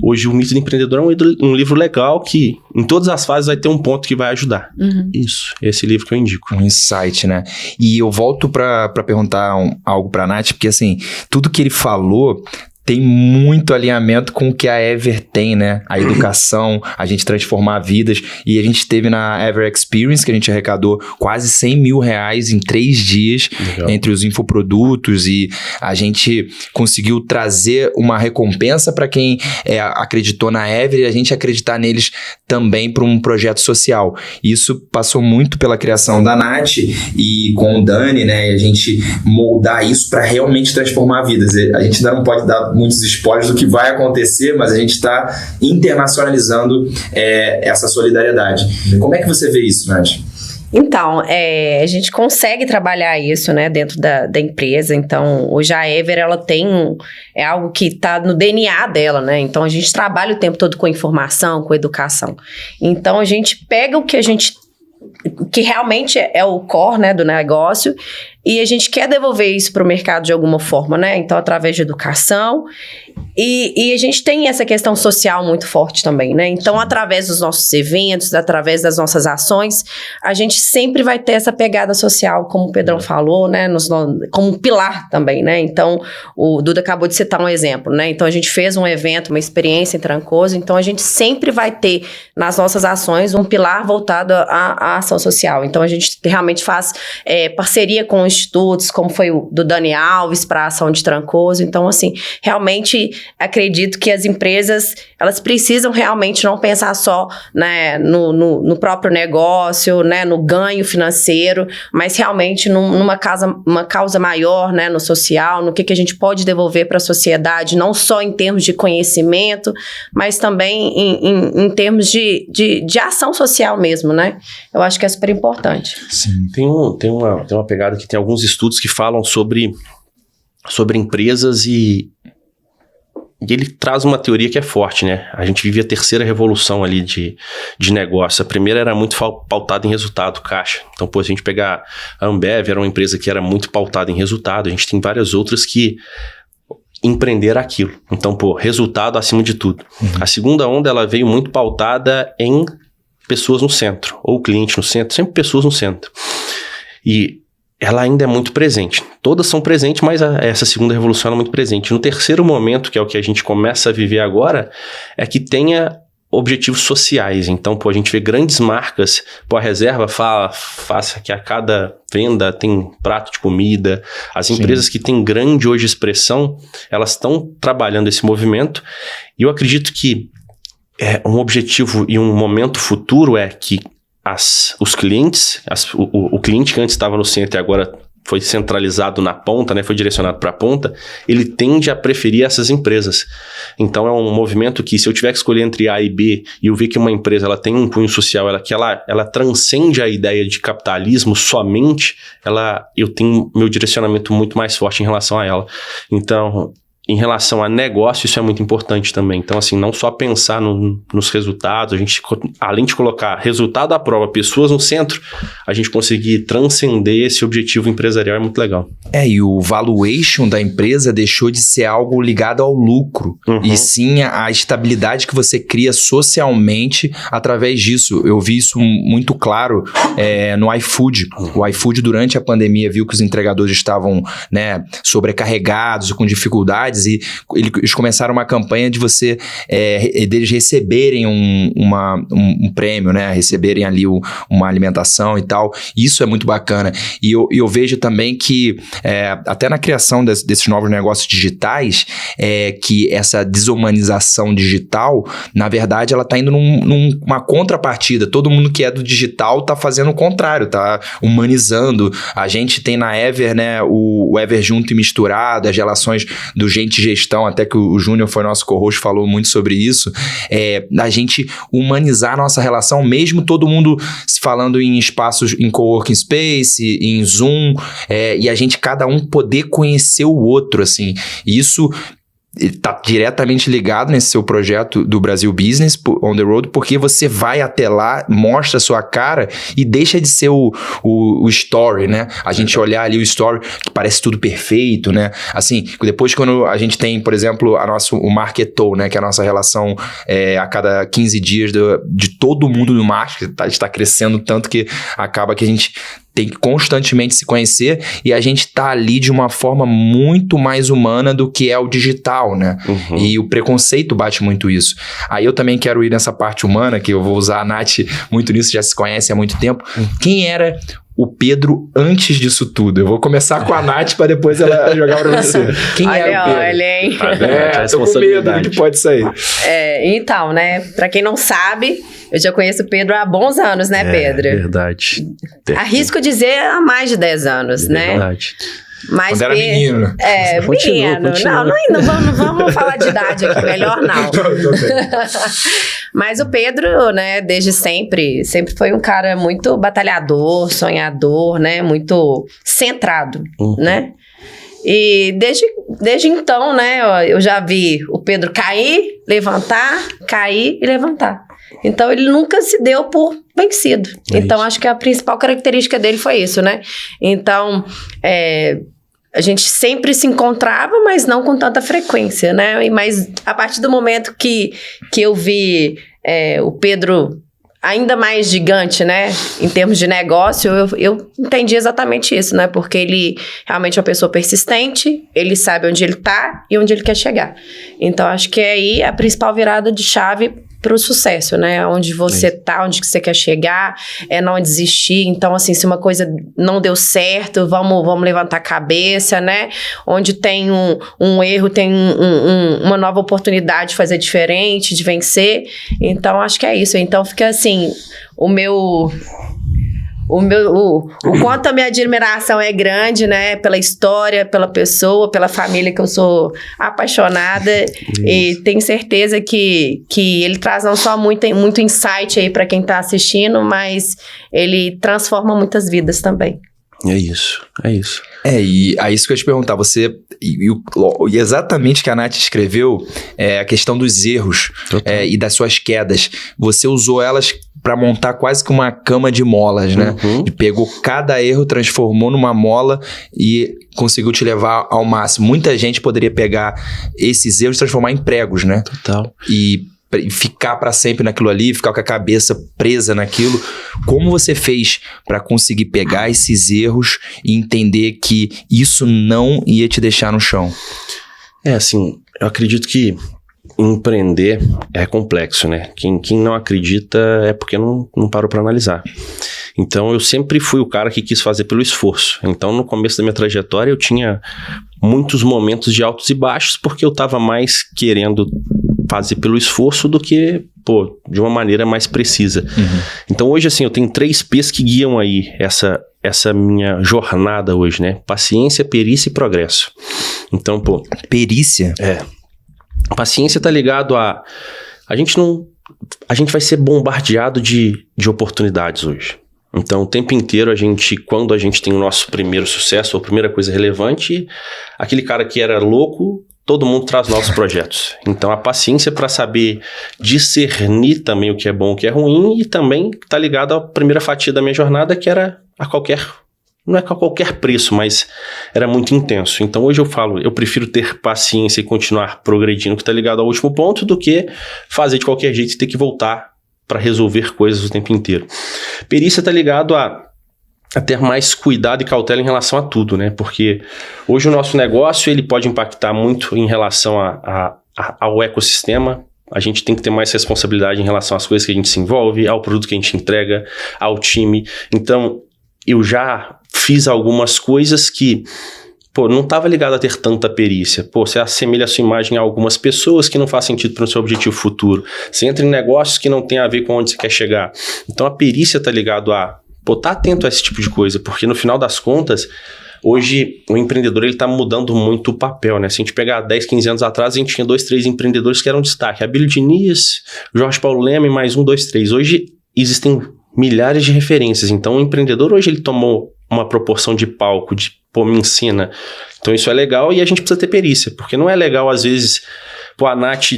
Hoje, O Mito do Empreendedor é um livro legal que, em todas as fases, vai ter um ponto que vai ajudar. Isso, esse livro que eu indico. Um insight, né? E eu volto para perguntar algo para a Nath, porque, assim, tudo que ele falou tem muito alinhamento com o que a Ever tem, né? A educação, a gente transformar vidas. E a gente teve na Ever Experience, que a gente arrecadou quase R$100 mil em 3 dias. Legal. Entre os infoprodutos, e a gente conseguiu trazer uma recompensa para quem acreditou na Ever, e a gente acreditar neles também para um projeto social. Isso passou muito pela criação da Nath e com o Dani, né? E a gente moldar isso para realmente transformar vidas. A gente ainda não pode dar muitos spoilers do que vai acontecer, mas a gente está internacionalizando essa solidariedade. Como é que você vê isso, Nath? Então, a gente consegue trabalhar isso, né, dentro da empresa. Então, hoje a Ever, ela tem algo que está no DNA dela, né? Então, a gente trabalha o tempo todo com informação, com educação. Então, a gente pega o que realmente é o core, né, do negócio, e a gente quer devolver isso para o mercado de alguma forma, né? Então, através de educação. E a gente tem essa questão social muito forte também, né? Então, através dos nossos eventos, através das nossas ações, a gente sempre vai ter essa pegada social, como o Pedrão falou, né? Como um pilar também, né? Então, o Duda acabou de citar um exemplo, né? Então, a gente fez um evento, uma experiência em Trancoso, então a gente sempre vai ter nas nossas ações um pilar voltado à ação social. Então, a gente realmente faz parceria com institutos, como foi o do Dani Alves para a ação de Trancoso. Então, assim, realmente acredito que as empresas, elas precisam realmente não pensar só, né, no próprio negócio, né, no ganho financeiro, mas realmente uma causa maior, né, no social, no que a gente pode devolver para a sociedade, não só em termos de conhecimento, mas também em termos de ação social mesmo, né? Eu acho que é super importante. Sim. Tem uma pegada que tem alguns estudos que falam sobre empresas e ele traz uma teoria que é forte, né? A gente vive a terceira revolução ali de negócio. A primeira era muito pautada em resultado, caixa. Então, se a gente pegar a Ambev, era uma empresa que era muito pautada em resultado. A gente tem várias outras que empreenderam aquilo. Então, resultado acima de tudo. Uhum. A segunda onda, ela veio muito pautada em pessoas no centro, ou cliente no centro, sempre pessoas no centro. E ela ainda é muito presente. Todas são presentes, mas essa segunda revolução é muito presente. No terceiro momento, que é o que a gente começa a viver agora, é que tenha objetivos sociais. Então, a gente vê grandes marcas, a Reserva faça que a cada venda tem prato de comida. As empresas que têm grande hoje expressão, elas estão trabalhando esse movimento. E eu acredito que um objetivo e um momento futuro é que os clientes, o cliente que antes estava no centro e agora foi centralizado na ponta, né, foi direcionado para a ponta, ele tende a preferir essas empresas. Então é um movimento que, se eu tiver que escolher entre A e B e eu ver que uma empresa ela tem um cunho social, ela transcende a ideia de capitalismo somente, eu tenho meu direcionamento muito mais forte em relação a ela. Então, em relação a negócio, isso é muito importante também. Então, assim, não só pensar nos resultados, a gente, além de colocar resultado à prova, pessoas no centro, a gente conseguir transcender esse objetivo empresarial é muito legal. E o valuation da empresa deixou de ser algo ligado ao lucro, e sim a estabilidade que você cria socialmente através disso. Eu vi isso muito claro no iFood. O iFood, durante a pandemia, viu que os entregadores estavam, né, sobrecarregados e com dificuldades, e eles começaram uma campanha de deles receberem um prêmio, né? Receberem ali uma alimentação e tal. Isso é muito bacana. E eu vejo também que até na criação desses novos negócios digitais, que essa desumanização digital, na verdade, ela está indo numa contrapartida. Todo mundo que é do digital está fazendo o contrário, está humanizando. A gente tem na Ever, né, o Ever junto e misturado, as relações do Gente Gestão, até que o Júnior foi nosso co-host, falou muito sobre isso, a gente humanizar a nossa relação, mesmo todo mundo se falando em espaços, em coworking space, em Zoom, e a gente, cada um, poder conhecer o outro, assim. Isso está diretamente ligado nesse seu projeto do Brasil Business on the Road, porque você vai até lá, mostra a sua cara e deixa de ser o story, né? A gente olhar ali o story, que parece tudo perfeito, né? Assim, depois, quando a gente tem, por exemplo, o Marketou, né? Que é a nossa relação a cada 15 dias de todo mundo do marketing, está crescendo tanto que acaba que a gente tem que constantemente se conhecer e a gente tá ali de uma forma muito mais humana do que é o digital, né? E o preconceito bate muito isso. Aí eu também quero ir nessa parte humana, que eu vou usar a Nath muito nisso, já se conhece há muito tempo. Quem era o Pedro antes disso tudo? Eu vou começar com a Nath para depois ela jogar para você. Quem era o Pedro? Olha, hein? Tô com medo do que pode sair. Então, né? Pra quem não sabe, eu já conheço o Pedro há bons anos, né, Pedro? Verdade. Arrisco dizer há mais de 10 anos, né? Verdade. Mas quando era menino. Menino. Não vamos falar de idade aqui, melhor não. Mas o Pedro, né, desde sempre foi um cara muito batalhador, sonhador, né, muito centrado, né? E desde então, né, eu já vi o Pedro cair e levantar. Então, ele nunca se deu por vencido. Então, acho que a principal característica dele foi isso, né? Então, a gente sempre se encontrava, mas não com tanta frequência, né? Mas a partir do momento que eu vi o Pedro ainda mais gigante, né? Em termos de negócio, eu entendi exatamente isso, né? Porque ele realmente é uma pessoa persistente, ele sabe onde ele tá e onde ele quer chegar. Então, acho que é aí a principal virada de chave para o sucesso, né? Onde você tá, onde você quer chegar, não desistir. Então, assim, se uma coisa não deu certo, vamos levantar a cabeça, né? Onde tem um erro, tem uma nova oportunidade de fazer diferente, de vencer. Então, acho que é isso. Então, fica assim, o quanto a minha admiração é grande, né? Pela história, pela pessoa, pela família que eu sou apaixonada. E tenho certeza que ele traz não só muito insight aí para quem tá assistindo, mas ele transforma muitas vidas também. É isso. E é isso que eu ia te perguntar, você, e exatamente o que a Nath escreveu, a questão dos erros e das suas quedas, você usou elas para montar quase que uma cama de molas, né? E pegou cada erro, transformou numa mola e conseguiu te levar ao máximo. Muita gente poderia pegar esses erros e transformar em pregos, né? Total. E ficar para sempre naquilo ali, ficar com a cabeça presa naquilo. Como você fez para conseguir pegar esses erros e entender que isso não ia te deixar no chão? Assim, eu acredito que empreender é complexo, né? Quem não acredita é porque não parou para analisar. Então, eu sempre fui o cara que quis fazer pelo esforço. Então, no começo da minha trajetória, eu tinha muitos momentos de altos e baixos, porque eu estava mais querendo fazer pelo esforço do que, de uma maneira mais precisa. Então, hoje, assim, eu tenho 3 P's que guiam aí essa minha jornada hoje, né? Paciência, perícia e progresso. Então, Perícia? Paciência tá ligado a gente vai ser bombardeado de oportunidades hoje. Então, o tempo inteiro, quando a gente tem o nosso primeiro sucesso, ou a primeira coisa relevante, aquele cara que era louco, todo mundo traz novos projetos. Então, a paciência para saber discernir também o que é bom e o que é ruim, e também tá ligado à primeira fatia da minha jornada, que era não é a qualquer preço, mas era muito intenso. Então, hoje eu falo, eu prefiro ter paciência e continuar progredindo, que tá ligado ao último ponto, do que fazer de qualquer jeito e ter que voltar para resolver coisas o tempo inteiro. Perícia tá ligado a ter mais cuidado e cautela em relação a tudo, né? Porque hoje o nosso negócio, ele pode impactar muito em relação ao ecossistema. A gente tem que ter mais responsabilidade em relação às coisas que a gente se envolve, ao produto que a gente entrega, ao time. Então, eu já fiz algumas coisas que não estava ligado a ter tanta perícia. Você assemelha a sua imagem a algumas pessoas que não faz sentido para o seu objetivo futuro. Você entra em negócios que não tem a ver com onde você quer chegar. Então, a perícia está ligado a tá atento a esse tipo de coisa, porque no final das contas, hoje o empreendedor ele está mudando muito o papel, né? Se a gente pegar 10, 15 anos atrás, a gente tinha 2, 3 empreendedores que eram destaque. Abílio Diniz, Jorge Paulo Lema e mais 1, 2, 3. Hoje existem milhares de referências. Então, o empreendedor hoje ele tomou uma proporção de palco, me ensina. Então, isso é legal e a gente precisa ter perícia, porque não é legal, às vezes, a Nath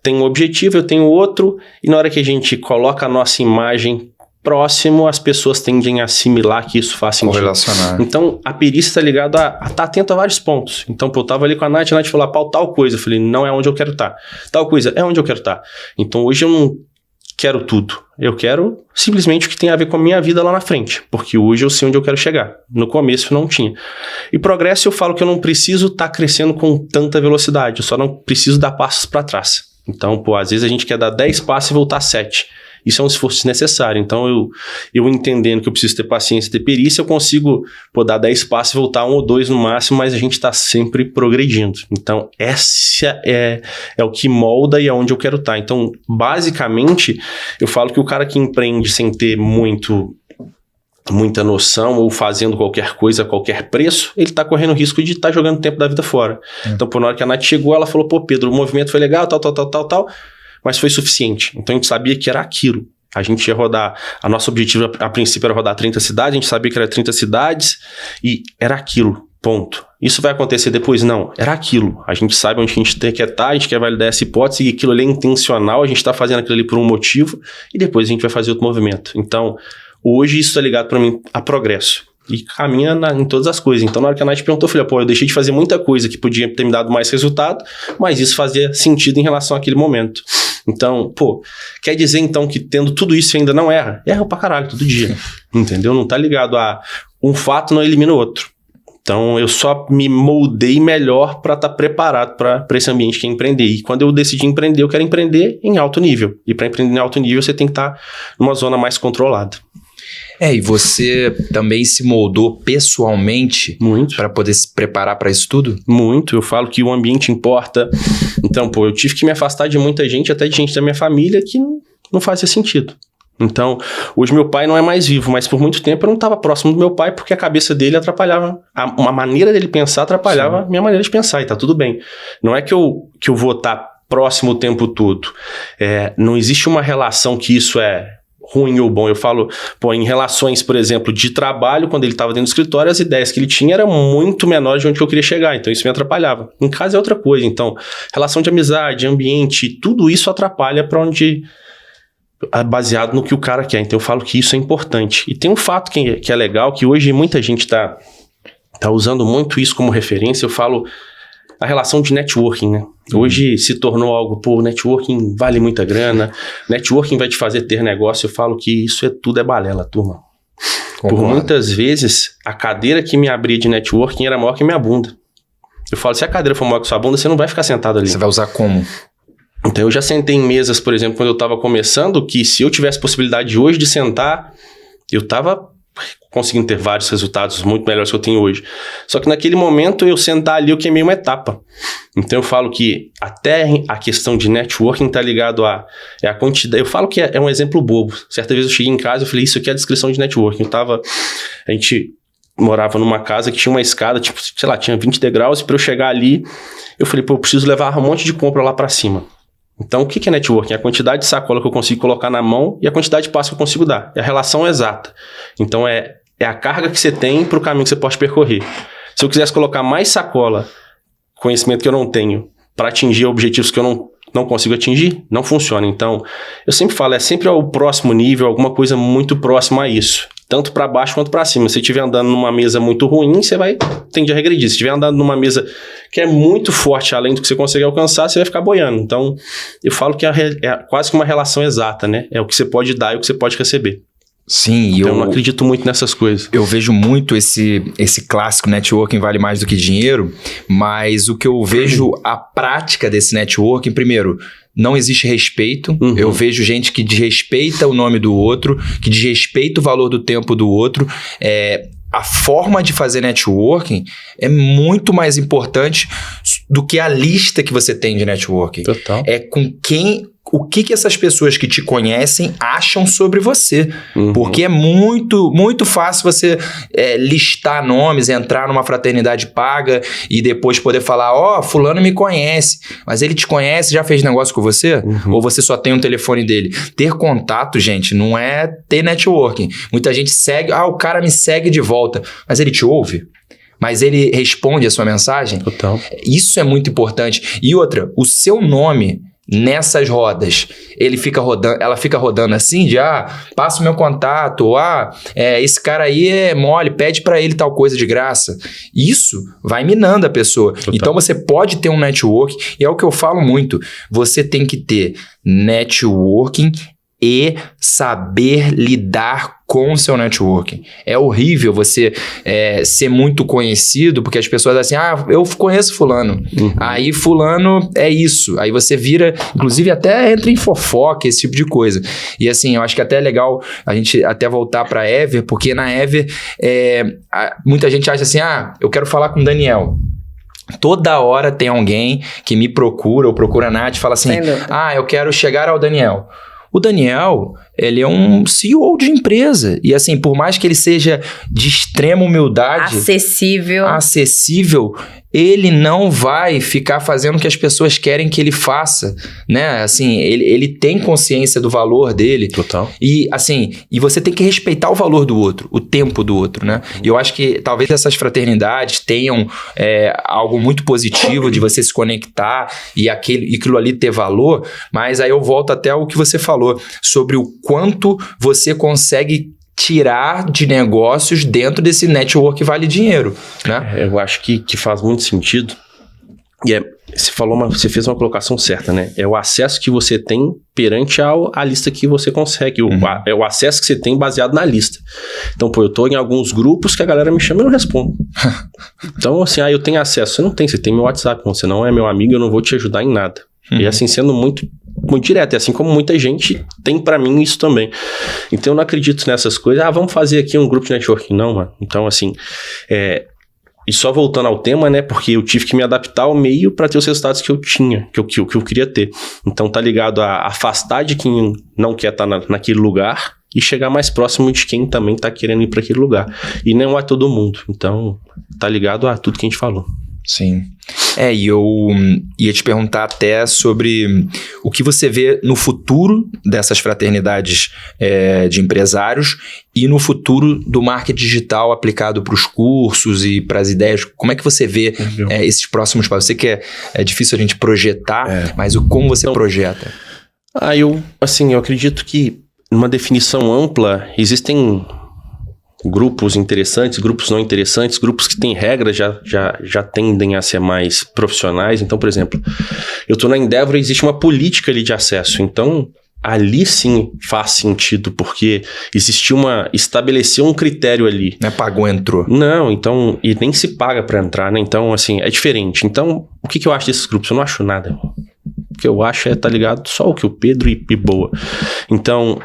tem um objetivo, eu tenho outro, e na hora que a gente coloca a nossa imagem próximo, as pessoas tendem a assimilar que isso faz sentido. Correlacionar. Então, a perícia está ligada a estar atento a vários pontos. Então, eu tava ali com a Nath falou, tal coisa. Eu falei, não é onde eu quero estar. Tal coisa, é onde eu quero estar. Então, hoje eu não quero tudo. Eu quero simplesmente o que tem a ver com a minha vida lá na frente. Porque hoje eu sei onde eu quero chegar. No começo não tinha. E progresso eu falo que eu não preciso estar crescendo com tanta velocidade. Eu só não preciso dar passos para trás. Então, às vezes a gente quer dar 10 passos e voltar 7. Isso é um esforço desnecessário. Então, eu entendendo que eu preciso ter paciência e ter perícia, eu consigo dar 10 passos e voltar 1 ou 2 no máximo, mas a gente está sempre progredindo. Então, essa é o que molda e é onde eu quero estar. Então, basicamente, eu falo que o cara que empreende sem ter muita noção ou fazendo qualquer coisa a qualquer preço, ele tá correndo o risco de estar jogando tempo da vida fora. Então, na hora que a Nath chegou, ela falou, pô, Pedro, o movimento foi legal, tal, mas foi suficiente. Então, a gente sabia que era aquilo. A gente ia rodar, a nosso objetivo a princípio era rodar 30 cidades, a gente sabia que era 30 cidades e era aquilo, ponto. Isso vai acontecer depois? Não, era aquilo. A gente sabe onde a gente quer estar, a gente quer validar essa hipótese e aquilo ali é intencional, a gente tá fazendo aquilo ali por um motivo e depois a gente vai fazer outro movimento. Então, hoje isso tá ligado pra mim a progresso. E caminha em todas as coisas. Então, na hora que a Nath perguntou, eu falei, pô, eu deixei de fazer muita coisa que podia ter me dado mais resultado, mas isso fazia sentido em relação àquele momento. Então, pô, quer dizer então que tendo tudo isso ainda não erra? Erra pra caralho todo dia, entendeu? Não tá ligado a um fato não elimina o outro. Então, eu só me moldei melhor para estar preparado para esse ambiente que é empreender. E quando eu decidi empreender, eu quero empreender em alto nível. E para empreender em alto nível, você tem que estar numa zona mais controlada. E você também se moldou pessoalmente muito para poder se preparar para isso tudo? Muito, eu falo que o ambiente importa. Então, eu tive que me afastar de muita gente, até de gente da minha família, que não fazia sentido. Então, hoje meu pai não é mais vivo, mas por muito tempo eu não estava próximo do meu pai porque a cabeça dele atrapalhava, uma maneira dele pensar atrapalhava a minha maneira de pensar, e tá tudo bem. Não é que eu vou estar próximo o tempo todo. Não existe uma relação que isso é ruim ou bom. Eu falo, em relações, por exemplo, de trabalho, quando ele estava dentro do escritório, as ideias que ele tinha eram muito menores de onde eu queria chegar, então isso me atrapalhava. Em casa é outra coisa, então, relação de amizade, ambiente, tudo isso atrapalha para onde... baseado no que o cara quer. Então eu falo que isso é importante. E tem um fato que é legal, que hoje muita gente tá usando muito isso como referência. Eu falo a relação de networking, né? Hoje se tornou algo, networking vale muita grana, networking vai te fazer ter negócio. Eu falo que isso tudo é balela, turma. Por muitas vezes, a cadeira que me abria de networking era maior que minha bunda. Eu falo, se a cadeira for maior que sua bunda, você não vai ficar sentado ali. Você vai usar como? Então, eu já sentei em mesas, por exemplo, quando eu estava começando, que se eu tivesse possibilidade hoje de sentar, eu estava conseguindo ter vários resultados muito melhores que eu tenho hoje. Só que naquele momento, eu sentar ali, eu queimei uma etapa. Então, eu falo que até a questão de networking está ligado a quantidade. Eu falo que é um exemplo bobo. Certa vez eu cheguei em casa e falei, isso aqui é a descrição de networking. A gente morava numa casa que tinha uma escada, tinha 20 degraus, e para eu chegar ali, eu falei, eu preciso levar um monte de compra lá para cima. Então, o que é networking? É a quantidade de sacola que eu consigo colocar na mão e a quantidade de passo que eu consigo dar. É a relação exata. Então, é a carga que você tem para o caminho que você pode percorrer. Se eu quisesse colocar mais sacola, conhecimento que eu não tenho, para atingir objetivos que eu não consigo atingir, não funciona. Então, eu sempre falo, é sempre ao próximo nível, alguma coisa muito próxima a isso. Tanto para baixo quanto para cima. Se você estiver andando numa mesa muito ruim, você vai tender a regredir. Se estiver andando numa mesa que é muito forte, além do que você consegue alcançar, você vai ficar boiando. Então, eu falo que é quase que uma relação exata, né? É o que você pode dar e o que você pode receber. Sim, então, eu não acredito muito nessas coisas. Eu vejo muito esse clássico networking vale mais do que dinheiro, mas o que eu vejo, a prática desse networking, primeiro, não existe respeito. Eu vejo gente que desrespeita o nome do outro, que desrespeita o valor do tempo do outro. A forma de fazer networking é muito mais importante do que a lista que você tem de networking. Total. É com quem... O que essas pessoas que te conhecem acham sobre você. Porque é muito, muito fácil você listar nomes, entrar numa fraternidade paga e depois poder falar, fulano me conhece. Mas ele te conhece, já fez negócio com você? Ou você só tem um telefone dele? Ter contato, gente, não é ter networking. Muita gente segue, o cara me segue de volta. Mas ele te ouve? Mas ele responde a sua mensagem? Total. Isso é muito importante. E outra, o seu nome... Nessas rodas, ela fica rodando assim de, passa o meu contato, esse cara aí é mole, pede pra ele tal coisa de graça. Isso vai minando a pessoa. Total. Então você pode ter um networking, e é o que eu falo muito, você tem que ter networking e saber lidar com o seu networking. É horrível você ser muito conhecido, porque as pessoas assim, eu conheço fulano. Aí fulano é isso. Aí você vira, inclusive até entra em fofoca, esse tipo de coisa. E assim, eu acho que até é legal a gente até voltar pra Ever, porque na Ever muita gente acha assim, eu quero falar com o Daniel. Toda hora tem alguém que me procura, ou procura a Nath e fala assim, eu quero chegar ao Daniel. O Daniel, ele é um CEO de empresa. E assim, por mais que ele seja de extrema humildade... Acessível, ele não vai ficar fazendo o que as pessoas querem que ele faça, né? Assim, ele tem consciência do valor dele. Total. E assim, você tem que respeitar o valor do outro, o tempo do outro, né? E eu acho que talvez essas fraternidades tenham algo muito positivo de você se conectar e aquilo ali ter valor, mas aí eu volto até o que você falou, sobre o quanto você consegue tirar de negócios dentro desse network que vale dinheiro, né? Eu acho que faz muito sentido. E você fez uma colocação certa, né? É o acesso que você tem perante a lista que você consegue. É o acesso que você tem baseado na lista. Então, eu tô em alguns grupos que a galera me chama e eu não respondo. Então, assim, eu tenho acesso. Você não tem, você tem meu WhatsApp. Você não é meu amigo, eu não vou te ajudar em nada. E assim, sendo muito direto, assim como muita gente tem pra mim isso também. Então eu não acredito nessas coisas, vamos fazer aqui um grupo de networking, não, mano. Então assim, e só voltando ao tema, né, porque eu tive que me adaptar ao meio pra ter os resultados que eu tinha, que eu queria ter. Então tá ligado a afastar de quem não quer estar naquele lugar e chegar mais próximo de quem também tá querendo ir pra aquele lugar. E não é todo mundo, então tá ligado a tudo que a gente falou. Sim. E eu ia te perguntar até sobre o que você vê no futuro dessas fraternidades de empresários e no futuro do marketing digital aplicado para os cursos e para as ideias. Como é que você vê esses próximos passos? Eu sei que é difícil a gente projetar, mas como você projeta? Eu acredito que numa definição ampla existem grupos interessantes, grupos não interessantes, grupos que têm regras já tendem a ser mais profissionais. Então, por exemplo, eu estou na Endeavor e existe uma política ali de acesso. Então, ali sim faz sentido, porque estabeleceu um critério ali. Não é pagou, entrou. Não, então, e nem se paga para entrar, né? Então, assim, é diferente. Então, o que eu acho desses grupos? Eu não acho nada. O que eu acho tá ligado só o que o Pedro e boa. Então,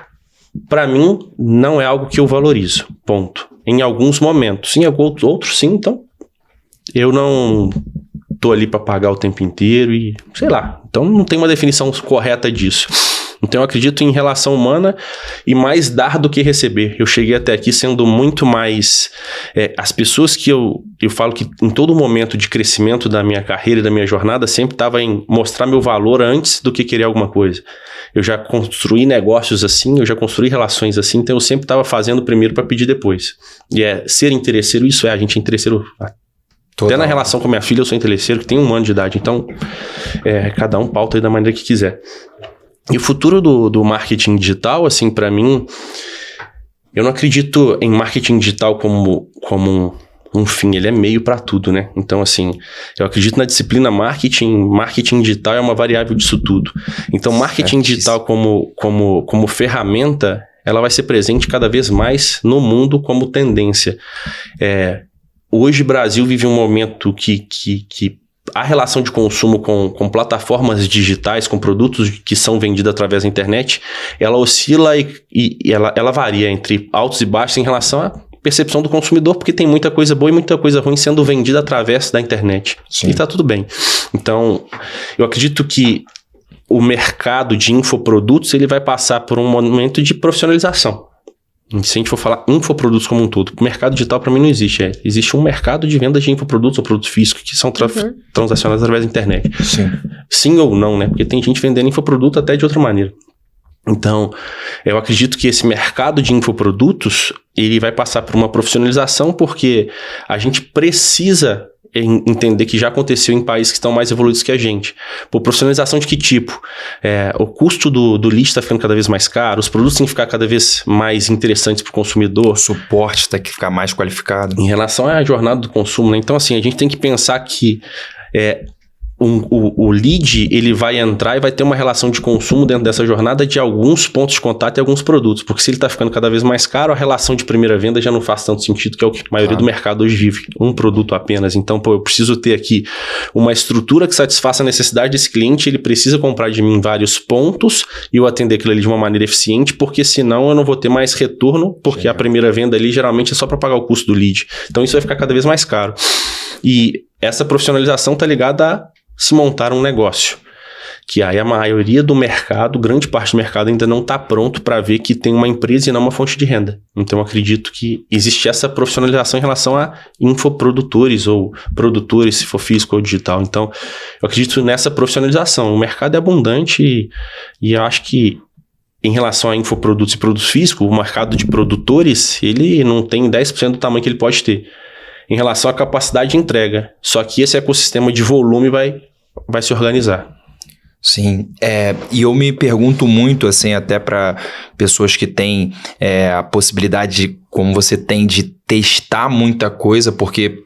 para mim, não é algo que eu valorizo, ponto. Em alguns momentos. Em outros sim, então eu não tô ali para pagar o tempo inteiro e sei lá. Então não tem uma definição correta disso. Então eu acredito em relação humana e mais dar do que receber. Eu cheguei até aqui sendo muito mais... as pessoas que eu falo que em todo momento de crescimento da minha carreira e da minha jornada sempre estava em mostrar meu valor antes do que querer alguma coisa. Eu já construí negócios assim, eu já construí relações assim, então eu sempre estava fazendo primeiro para pedir depois. E ser interesseiro, isso a gente é interesseiro... Total. Até na relação com a minha filha eu sou interesseiro, que tem 1 ano de idade, então cada um pauta aí da maneira que quiser. E o futuro do marketing digital, assim, para mim, eu não acredito em marketing digital como um fim, ele é meio para tudo, né? Então, assim, eu acredito na disciplina marketing digital é uma variável disso tudo. Então, marketing digital como ferramenta, ela vai ser presente cada vez mais no mundo como tendência. Hoje o Brasil vive um momento que a relação de consumo com plataformas digitais, com produtos que são vendidos através da internet, ela oscila e ela varia entre altos e baixos em relação à percepção do consumidor, porque tem muita coisa boa e muita coisa ruim sendo vendida através da internet. Sim. E tá tudo bem. Então, eu acredito que o mercado de infoprodutos ele vai passar por um momento de profissionalização. Se a gente for falar infoprodutos como um todo, o mercado digital para mim não existe. Existe um mercado de venda de infoprodutos ou produtos físicos que são transacionados através da internet. Sim ou não, né? Porque tem gente vendendo infoproduto até de outra maneira. Então, eu acredito que esse mercado de infoprodutos, ele vai passar por uma profissionalização porque a gente precisa entender que já aconteceu em países que estão mais evoluídos que a gente. Por profissionalização de que tipo? O custo do lead está ficando cada vez mais caro, os produtos têm que ficar cada vez mais interessantes para o consumidor. O suporte tem que ficar mais qualificado. Em relação à jornada do consumo, né? Então, assim, a gente tem que pensar que o lead, ele vai entrar e vai ter uma relação de consumo dentro dessa jornada de alguns pontos de contato e alguns produtos. Porque se ele está ficando cada vez mais caro, a relação de primeira venda já não faz tanto sentido, que é o que a maioria do mercado hoje vive. Um produto apenas. Então, eu preciso ter aqui uma estrutura que satisfaça a necessidade desse cliente, ele precisa comprar de mim em vários pontos e eu atender aquilo ali de uma maneira eficiente, porque senão eu não vou ter mais retorno, porque a primeira venda ali geralmente é só para pagar o custo do lead. Então, isso vai ficar cada vez mais caro. E essa profissionalização está ligada a se montar um negócio, que aí a maioria do mercado, grande parte do mercado ainda não está pronto para ver que tem uma empresa e não uma fonte de renda. Então eu acredito que existe essa profissionalização em relação a infoprodutores ou produtores, se for físico ou digital. Então eu acredito nessa profissionalização. O mercado é abundante e eu acho que em relação a infoprodutos e produtos físicos, o mercado de produtores, ele não tem 10% do tamanho que ele pode ter em relação à capacidade de entrega. Só que esse ecossistema de volume vai se organizar. Sim, e eu me pergunto muito, assim, até para pessoas que têm a possibilidade, como você tem, de testar muita coisa, porque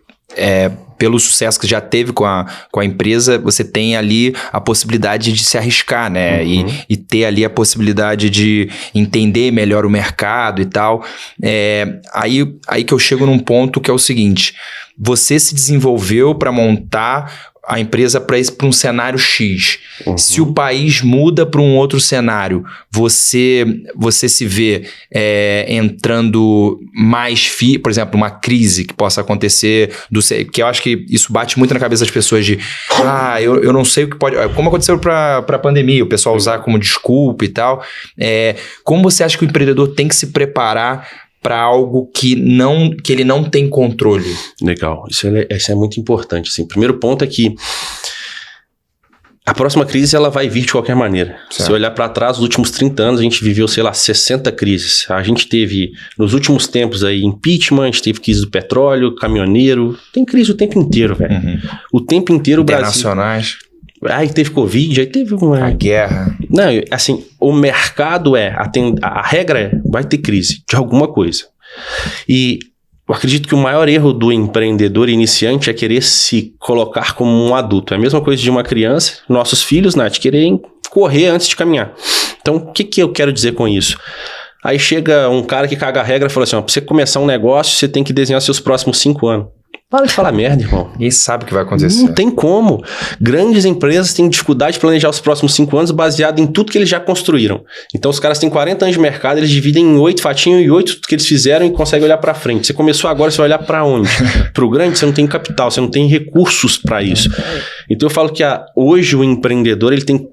pelo sucesso que já teve com a empresa, você tem ali a possibilidade de se arriscar, né? Uhum. E ter ali a possibilidade de entender melhor o mercado e tal. Aí que eu chego num ponto que é o seguinte: você se desenvolveu para montar a empresa para um cenário X. Uhum. Se o país muda para um outro cenário, você se vê entrando mais... por exemplo, uma crise que possa acontecer, que eu acho que isso bate muito na cabeça das pessoas de eu não sei o que pode... Como aconteceu para a pandemia, o pessoal usar como desculpa e tal. Como você acha que o empreendedor tem que se preparar para algo que ele não tem controle? Legal, isso é muito importante. Assim. O primeiro ponto é que a próxima crise ela vai vir de qualquer maneira. Certo. Se olhar para trás, nos últimos 30 anos, a gente viveu, 60 crises. A gente teve, nos últimos tempos, aí, impeachment, a gente teve crise do petróleo, caminhoneiro. Tem crise o tempo inteiro, velho. Uhum. O tempo inteiro o Brasil... Internacionais. Aí teve Covid, aí teve a guerra. Não, assim, o mercado a regra vai ter crise de alguma coisa. E eu acredito que o maior erro do empreendedor iniciante é querer se colocar como um adulto. É a mesma coisa de uma criança, nossos filhos, Nath, querem correr antes de caminhar. Então, o que eu quero dizer com isso? Aí chega um cara que caga a regra e fala assim, para você começar um negócio, você tem que desenhar seus próximos 5 anos. Para de falar merda, irmão. Ninguém sabe o que vai acontecer. Não tem como. Grandes empresas têm dificuldade de planejar os próximos 5 anos baseado em tudo que eles já construíram. Então, os caras têm 40 anos de mercado, eles dividem em 8 fatinhos e 8 que eles fizeram e conseguem olhar para frente. Você começou agora, você vai olhar para onde? Para o grande, você não tem capital, você não tem recursos para isso. Então, eu falo que hoje o empreendedor ele tem que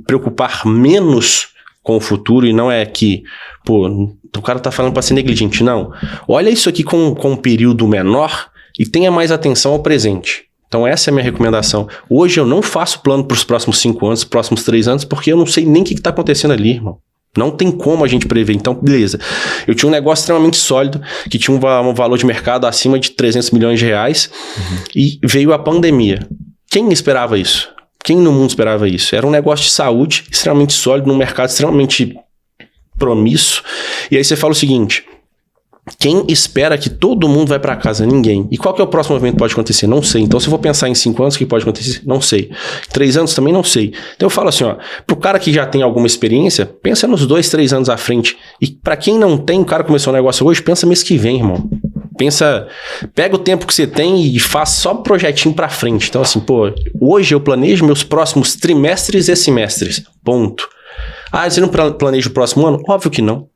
preocupar menos com o futuro e não é que, o cara tá falando para ser negligente. Não. Olha isso aqui com um período menor e tenha mais atenção ao presente. Então essa é a minha recomendação. Hoje eu não faço plano para os próximos 5 anos, próximos 3 anos, porque eu não sei nem o que está acontecendo ali, irmão. Não tem como a gente prever. Então, beleza. Eu tinha um negócio extremamente sólido, que tinha um valor de mercado acima de 300 milhões de reais, e veio a pandemia. Quem esperava isso? Quem no mundo esperava isso? Era um negócio de saúde extremamente sólido, num mercado extremamente promíssoo. E aí você fala o seguinte... Quem espera que todo mundo vai para casa? Ninguém. E qual que é o próximo evento que pode acontecer? Não sei. Então, se eu vou pensar em 5 anos, o que pode acontecer? Não sei. 3 anos também não sei. Então, eu falo assim, pro cara que já tem alguma experiência, pensa nos 2, 3 anos à frente. E para quem não tem, o cara começou um negócio hoje, pensa mês que vem, irmão. Pega o tempo que você tem e faz só projetinho para frente. Então, assim, hoje eu planejo meus próximos trimestres e semestres. Ponto. Você não planeja o próximo ano? Óbvio que não.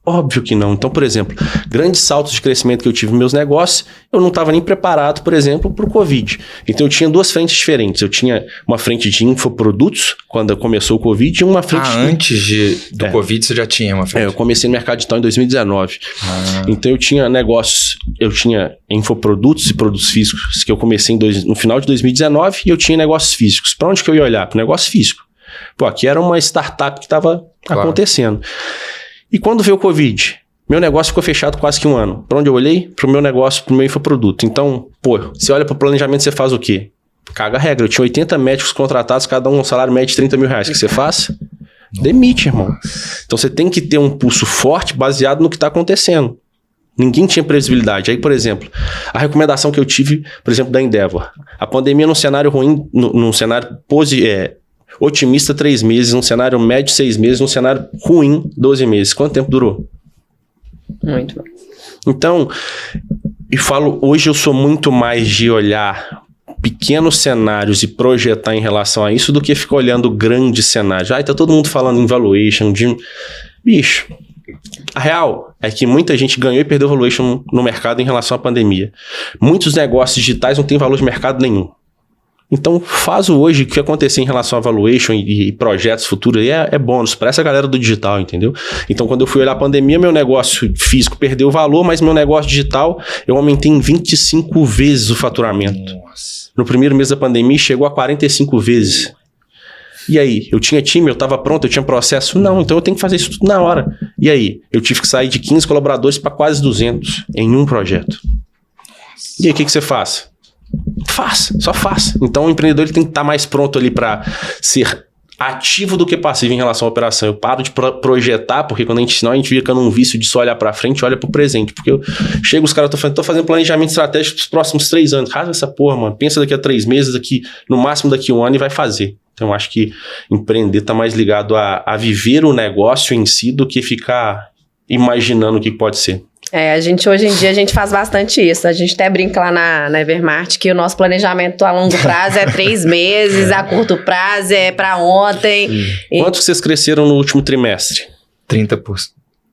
Óbvio que não. Então, por exemplo, grandes saltos de crescimento que eu tive nos meus negócios, eu não estava nem preparado, por exemplo, para o Covid. Então, eu tinha 2 frentes diferentes. Eu tinha uma frente de infoprodutos, quando começou o Covid, e uma frente... Antes do Covid você já tinha uma frente? Eu comecei no mercado digital em 2019. Então, eu tinha negócios, eu tinha infoprodutos e produtos físicos, que eu comecei no final de 2019, e eu tinha negócios físicos. Para onde que eu ia olhar? Para o negócio físico. Aqui era uma startup que estava acontecendo. E quando veio o Covid, meu negócio ficou fechado quase que 1 ano. Para onde eu olhei? Para o meu negócio, para o meu infoproduto. Então, você olha para o planejamento, você faz o quê? Caga a regra. Eu tinha 80 médicos contratados, cada um salário médio de 30 mil reais. O que você faz? Demite, irmão. Então, você tem que ter um pulso forte baseado no que está acontecendo. Ninguém tinha previsibilidade. Aí, por exemplo, a recomendação que eu tive, por exemplo, da Endeavor. A pandemia num cenário ruim, num cenário otimista 3 meses, num cenário médio 6 meses, num cenário ruim 12 meses. Quanto tempo durou? Muito bom. Então, hoje eu sou muito mais de olhar pequenos cenários e projetar em relação a isso do que ficar olhando grandes cenários. Tá todo mundo falando em valuation, bicho... A real é que muita gente ganhou e perdeu valuation no mercado em relação à pandemia. Muitos negócios digitais não têm valor de mercado nenhum. Então, faz hoje o que acontecer em relação a valuation e projetos futuros é bônus para essa galera do digital, entendeu? Então, quando eu fui olhar a pandemia, meu negócio físico perdeu valor, mas meu negócio digital, eu aumentei em 25 vezes o faturamento. Nossa. No primeiro mês da pandemia, chegou a 45 vezes. E aí, eu tinha time, eu estava pronto, eu tinha processo? Não, então eu tenho que fazer isso tudo na hora. E aí, eu tive que sair de 15 colaboradores para quase 200 em um projeto. E aí, o que você faz? Só faz. Então, o empreendedor ele tem que estar mais pronto ali para ser ativo do que passivo em relação à operação. Eu paro de projetar, porque senão a gente fica num vício de só olhar para frente e olha para o presente. Porque chego os caras, tô fazendo planejamento estratégico para os próximos 3 anos. Rasga essa porra, mano. Pensa daqui a 3 meses, no máximo daqui a 1 ano e vai fazer. Então, eu acho que empreender está mais ligado a viver o negócio em si do que ficar imaginando o que pode ser. Hoje em dia, a gente faz bastante isso. A gente até brinca lá na Evermart que o nosso planejamento a longo prazo é 3 meses, a curto prazo é para ontem. Quanto vocês cresceram no último trimestre? 30%.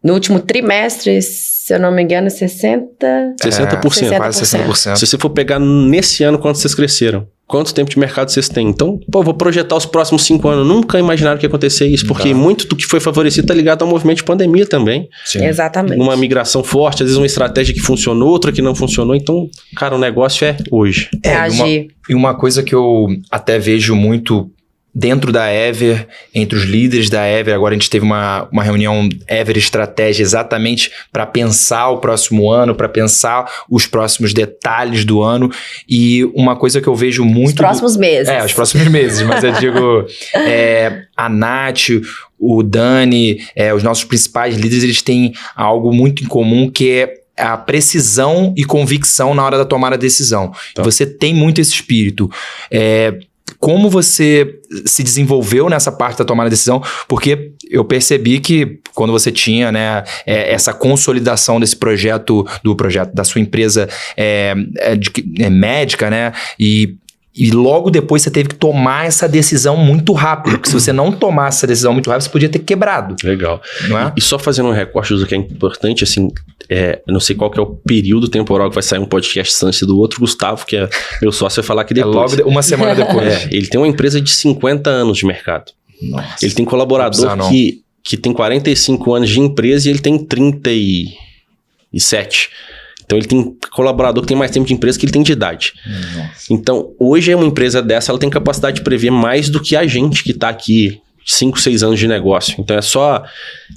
No último trimestre, se eu não me engano, 60%. 60%. Quase 60%. Se você for pegar nesse ano, quanto vocês cresceram? Quanto tempo de mercado vocês têm? Então, vou projetar os próximos 5 anos. Nunca imaginaram que ia acontecer isso, porque muito do que foi favorecido está ligado ao movimento de pandemia também. Sim. Exatamente. Uma migração forte, às vezes uma estratégia que funcionou, outra que não funcionou. Então, cara, o negócio é hoje. Agir. E uma coisa que eu até vejo muito dentro da Ever, entre os líderes da Ever, agora a gente teve uma reunião Ever Estratégia exatamente para pensar o próximo ano, para pensar os próximos detalhes do ano, e uma coisa que eu vejo muito... Os próximos meses. Os próximos meses, mas eu digo, a Nath, o Dani, os nossos principais líderes, eles têm algo muito em comum que é a precisão e convicção na hora da tomada da decisão. Então, você tem muito esse espírito. Como você se desenvolveu nessa parte da tomada de decisão? Porque eu percebi que quando você tinha, né, essa consolidação desse projeto da sua empresa médica, né, e logo depois você teve que tomar essa decisão muito rápido, porque se você não tomasse essa decisão muito rápido, você podia ter quebrado. Legal. Não é? E só fazendo um recorte do que é importante, assim, não sei qual que é o período temporal que vai sair um podcast antes do outro, Gustavo, que é meu sócio, vai falar que depois. Logo uma semana depois. Ele tem uma empresa de 50 anos de mercado. Nossa. Ele tem colaborador que tem 45 anos de empresa e ele tem 37. Então, ele tem colaborador que tem mais tempo de empresa que ele tem de idade. Nossa. Então, hoje uma empresa dessa, ela tem capacidade de prever mais do que a gente que está aqui 5, 6 anos de negócio. Então,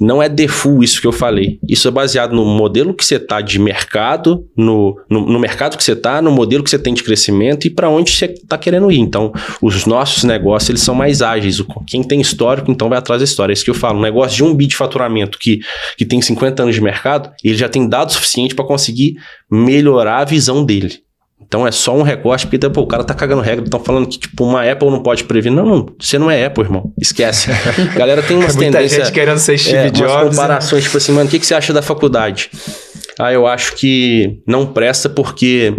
não é default isso que eu falei. Isso é baseado no modelo que você está de mercado, no mercado que você está, no modelo que você tem de crescimento e para onde você está querendo ir. Então, os nossos negócios, eles são mais ágeis. Quem tem histórico, então, vai atrás da história. É isso que eu falo. Um negócio de 1 bi de faturamento que tem 50 anos de mercado, ele já tem dado suficiente para conseguir melhorar a visão dele. Então é só um recorte, porque o cara tá cagando regra, estão falando que uma Apple não pode prever. Não, você não é Apple, irmão. Esquece. A galera tem umas tendências... Muita gente querendo ser Steve Jobs. Umas comparações, tipo assim, mano, o que você acha da faculdade? Eu acho que não presta porque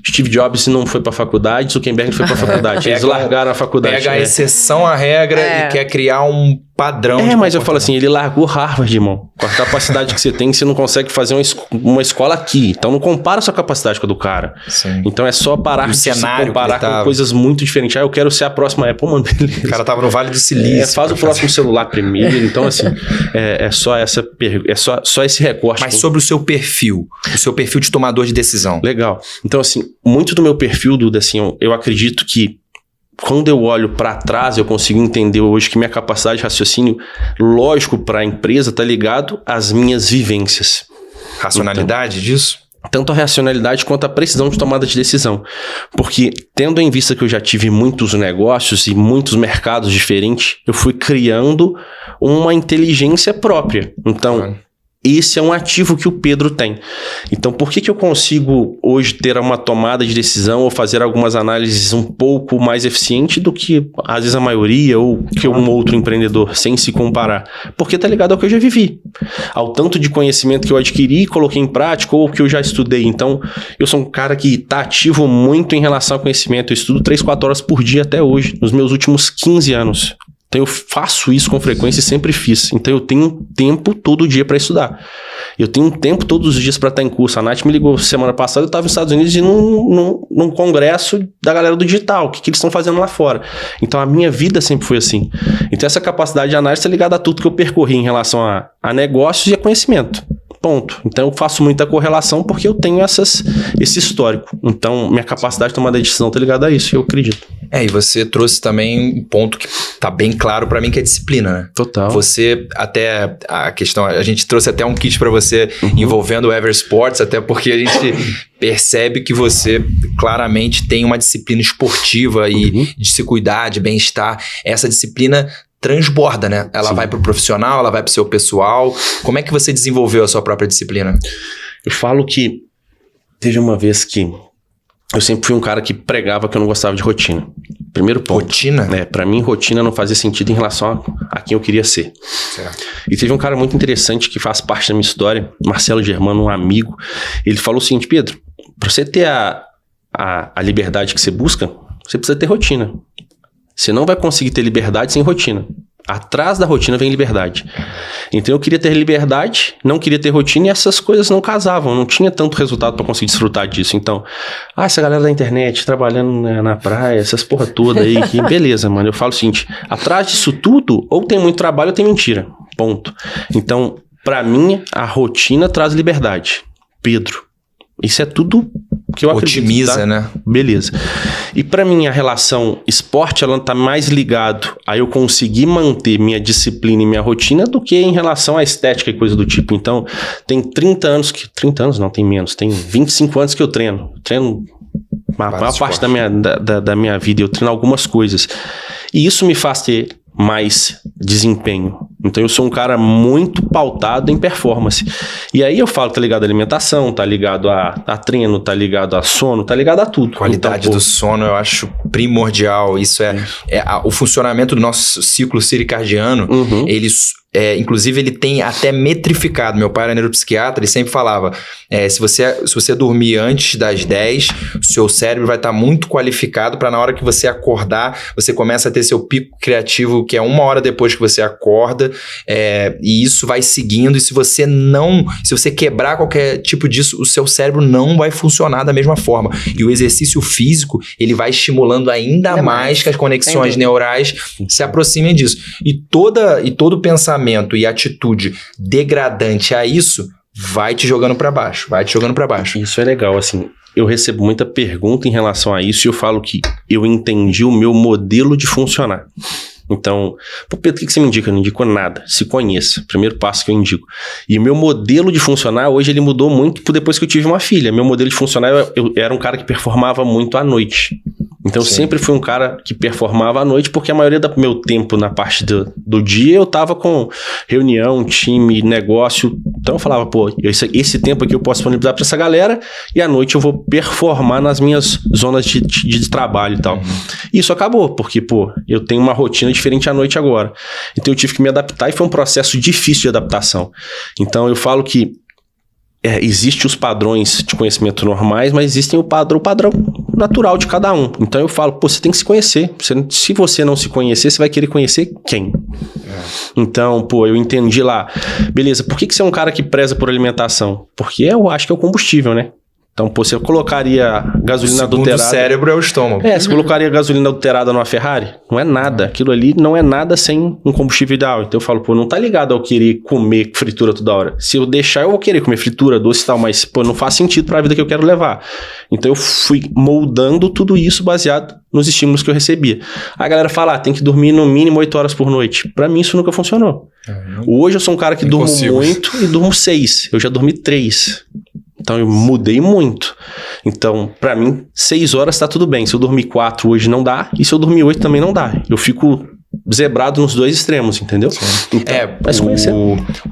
Steve Jobs não foi pra faculdade, Zuckerberg não foi pra faculdade. Eles largaram a faculdade. Pega a exceção à regra e quer criar um padrão. Mas eu falo assim, ele largou Harvard, irmão. Com a capacidade que você tem, você não consegue fazer uma escola aqui. Então não compara a sua capacidade com a do cara. Sim. Então é só parar de se comparar com coisas muito diferentes. Eu quero ser a próxima Apple, mano. O cara tava no Vale do Silício. Faz o próximo celular primeiro. Então, assim, é só esse recorte. Mas sobre o seu perfil de tomador de decisão. Legal. Então, assim, muito do meu perfil, Duda, assim, eu acredito que quando eu olho para trás, eu consigo entender hoje que minha capacidade de raciocínio lógico para a empresa está ligado às minhas vivências. Racionalidade disso? Tanto a racionalidade quanto a precisão de tomada de decisão. Porque, tendo em vista que eu já tive muitos negócios e muitos mercados diferentes, eu fui criando uma inteligência própria. Então, esse é um ativo que o Pedro tem. Então, por que eu consigo hoje ter uma tomada de decisão ou fazer algumas análises um pouco mais eficiente do que, às vezes, a maioria ou que um outro empreendedor, sem se comparar? Porque tá ligado ao que eu já vivi, ao tanto de conhecimento que eu adquiri, coloquei em prática ou que eu já estudei. Então, eu sou um cara que tá ativo muito em relação ao conhecimento. Eu estudo 3-4 horas por dia até hoje, nos meus últimos 15 anos. Então eu faço isso com frequência e sempre fiz. Então eu tenho tempo todo dia para estudar. Eu tenho tempo todos os dias para estar em curso. A Nath me ligou semana passada, eu estava nos Estados Unidos e num congresso da galera do digital. O que eles estão fazendo lá fora? Então a minha vida sempre foi assim. Então essa capacidade de análise está ligada a tudo que eu percorri em relação a negócios e a conhecimento. Ponto. Então eu faço muita correlação porque eu tenho esse histórico. Então minha capacidade de tomar decisão está ligada a isso, eu acredito. E você trouxe também um ponto que tá bem claro pra mim, que é disciplina, né? Total. Você, até a questão, a gente trouxe até um kit pra você envolvendo o Ever Sports, até porque a gente percebe que você claramente tem uma disciplina esportiva e de se cuidar, de bem-estar. Essa disciplina transborda, né? Ela vai pro profissional, ela vai pro seu pessoal. Como é que você desenvolveu a sua própria disciplina? Eu falo que teve uma vez que eu sempre fui um cara que pregava que eu não gostava de rotina. Primeiro ponto. Rotina? Pra mim, rotina não fazia sentido em relação a quem eu queria ser. Certo. E teve um cara muito interessante que faz parte da minha história, Marcelo Germano, um amigo. Ele falou o seguinte: Pedro, pra você ter a liberdade que você busca, você precisa ter rotina. Você não vai conseguir ter liberdade sem rotina. Atrás da rotina vem liberdade. Então eu queria ter liberdade, não queria ter rotina e essas coisas não casavam. Não tinha tanto resultado para conseguir desfrutar disso. Então, essa galera da internet trabalhando na praia, essas porra toda aí, que beleza, mano. Eu falo o seguinte: atrás disso tudo, ou tem muito trabalho ou tem mentira. Ponto. Então, para mim, a rotina traz liberdade. Pedro, isso é tudo que eu acredito. Otimiza, tá? né? Beleza. E pra mim a relação esporte, ela tá mais ligado a eu conseguir manter minha disciplina e minha rotina do que em relação à estética e coisa do tipo. Então, tem 30 anos não, tem menos, tem 25 anos que eu treino. Treino a maior parte da minha vida, eu treino algumas coisas. E isso me faz ter mais desempenho. Então eu sou um cara muito pautado em performance. E aí eu falo, tá ligado à alimentação, tá ligado a treino, tá ligado a sono, tá ligado a tudo. Qualidade do sono eu acho primordial. Isso o funcionamento do nosso ciclo circadiano, inclusive ele tem até metrificado. Meu pai era neuropsiquiatra, ele sempre falava, se você dormir antes das 10, o seu cérebro vai estar muito qualificado para na hora que você acordar, você começa a ter seu pico criativo, que é 1 hora depois que você acorda, e isso vai seguindo, e se você quebrar qualquer tipo disso, o seu cérebro não vai funcionar da mesma forma. E o exercício físico, ele vai estimulando ainda mais que as conexões neurais se aproximem disso. E todo pensamento e atitude degradante a isso vai te jogando para baixo, Isso é legal, assim, eu recebo muita pergunta em relação a isso e eu falo que eu entendi o meu modelo de funcionar. Então, pô, Pedro, o que você me indica? Eu não indico nada. Se conheça. Primeiro passo que eu indico. E o meu modelo de funcionar, hoje ele mudou muito depois que eu tive uma filha. Meu modelo de funcionar, eu era um cara que performava muito à noite. Então, eu sempre fui um cara que performava à noite, porque a maioria do meu tempo na parte do dia, eu tava com reunião, time, negócio. Então, eu falava, pô, esse tempo aqui eu posso disponibilizar pra essa galera e à noite eu vou performar nas minhas zonas de trabalho e tal. Isso acabou, porque, pô, eu tenho uma rotina diferente à noite agora. Então, eu tive que me adaptar e foi um processo difícil de adaptação. Então, eu falo que existem os padrões de conhecimento normais, mas existem o padrão natural de cada um. Então eu falo, pô, você tem que se conhecer. Se você não se conhecer, você vai querer conhecer quem? Então, pô, eu entendi lá. Beleza, por que você é um cara que preza por alimentação? Porque eu acho que é o combustível, né? Então, pô, você colocaria gasolina adulterada... O cérebro é o estômago. Você colocaria gasolina adulterada numa Ferrari? Não é nada. Aquilo ali não é nada sem um combustível ideal. Então eu falo, pô, não tá ligado ao querer comer fritura toda hora. Se eu deixar, eu vou querer comer fritura, doce e tal, mas, pô, não faz sentido pra vida que eu quero levar. Então eu fui moldando tudo isso baseado nos estímulos que eu recebia. A galera fala, tem que dormir no mínimo 8 horas por noite. Pra mim isso nunca funcionou. Hoje eu sou um cara que durmo muito e durmo 6. Eu já dormi 3. Então eu mudei muito. Então, pra mim, 6 horas tá tudo bem. Se eu dormir 4 hoje não dá. E se eu dormir 8 também não dá. Eu fico zebrado nos dois extremos, entendeu? Então, mas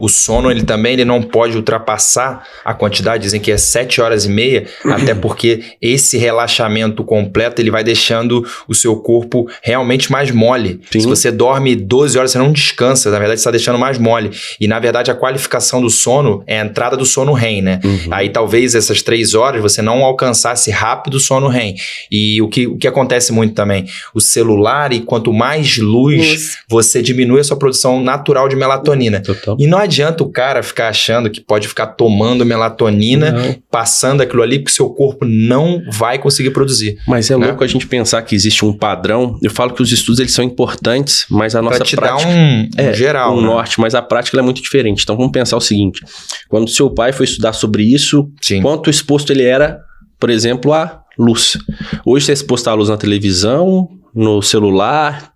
o sono, ele não pode ultrapassar a quantidade, dizem que é 7h30, até porque esse relaxamento completo, ele vai deixando o seu corpo realmente mais mole. Sim. Se você dorme 12 horas, você não descansa, na verdade você está deixando mais mole. E na verdade a qualificação do sono é a entrada do sono REM, né? Aí talvez essas 3 horas você não alcançasse rápido o sono REM. E o que acontece muito também, o celular, e quanto mais luz, você diminui a sua produção natural de melatonina. Total. E não adianta o cara ficar achando que pode ficar tomando melatonina, passando aquilo ali, porque o seu corpo não vai conseguir produzir. Mas é louco a gente pensar que existe um padrão. Eu falo que os estudos eles são importantes, mas a nossa pra te prática... dar um geral, um norte, mas a prática é muito diferente. Então vamos pensar o seguinte, quando seu pai foi estudar sobre isso, quanto exposto ele era, por exemplo, à luz. Hoje você é exposto à luz na televisão, no celular,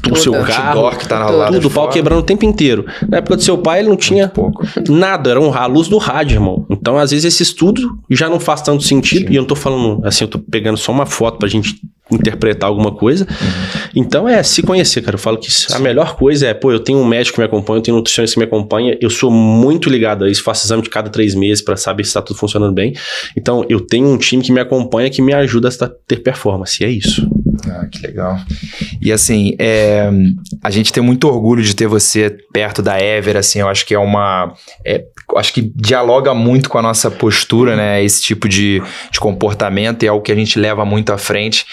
no seu carro, que tá na tudo, o pau quebrando o tempo inteiro. Na época do seu pai, ele não tinha nada, era a luz do rádio, irmão. Então, às vezes, esse estudo já não faz tanto sentido, e eu não tô falando assim, eu tô pegando só uma foto pra gente interpretar alguma coisa. Então, é se conhecer, cara. Eu falo que a melhor coisa é, eu tenho um médico que me acompanha, eu tenho um nutricionista que me acompanha, eu sou muito ligado a isso, faço exame de cada 3 meses pra saber se tá tudo funcionando bem. Então, eu tenho um time que me acompanha, que me ajuda a ter performance, e é isso. Ah, que legal. E assim, a gente tem muito orgulho de ter você perto da Ever, assim, eu acho que acho que dialoga muito com a nossa postura, né, esse tipo de comportamento, e é algo que a gente leva muito à frente.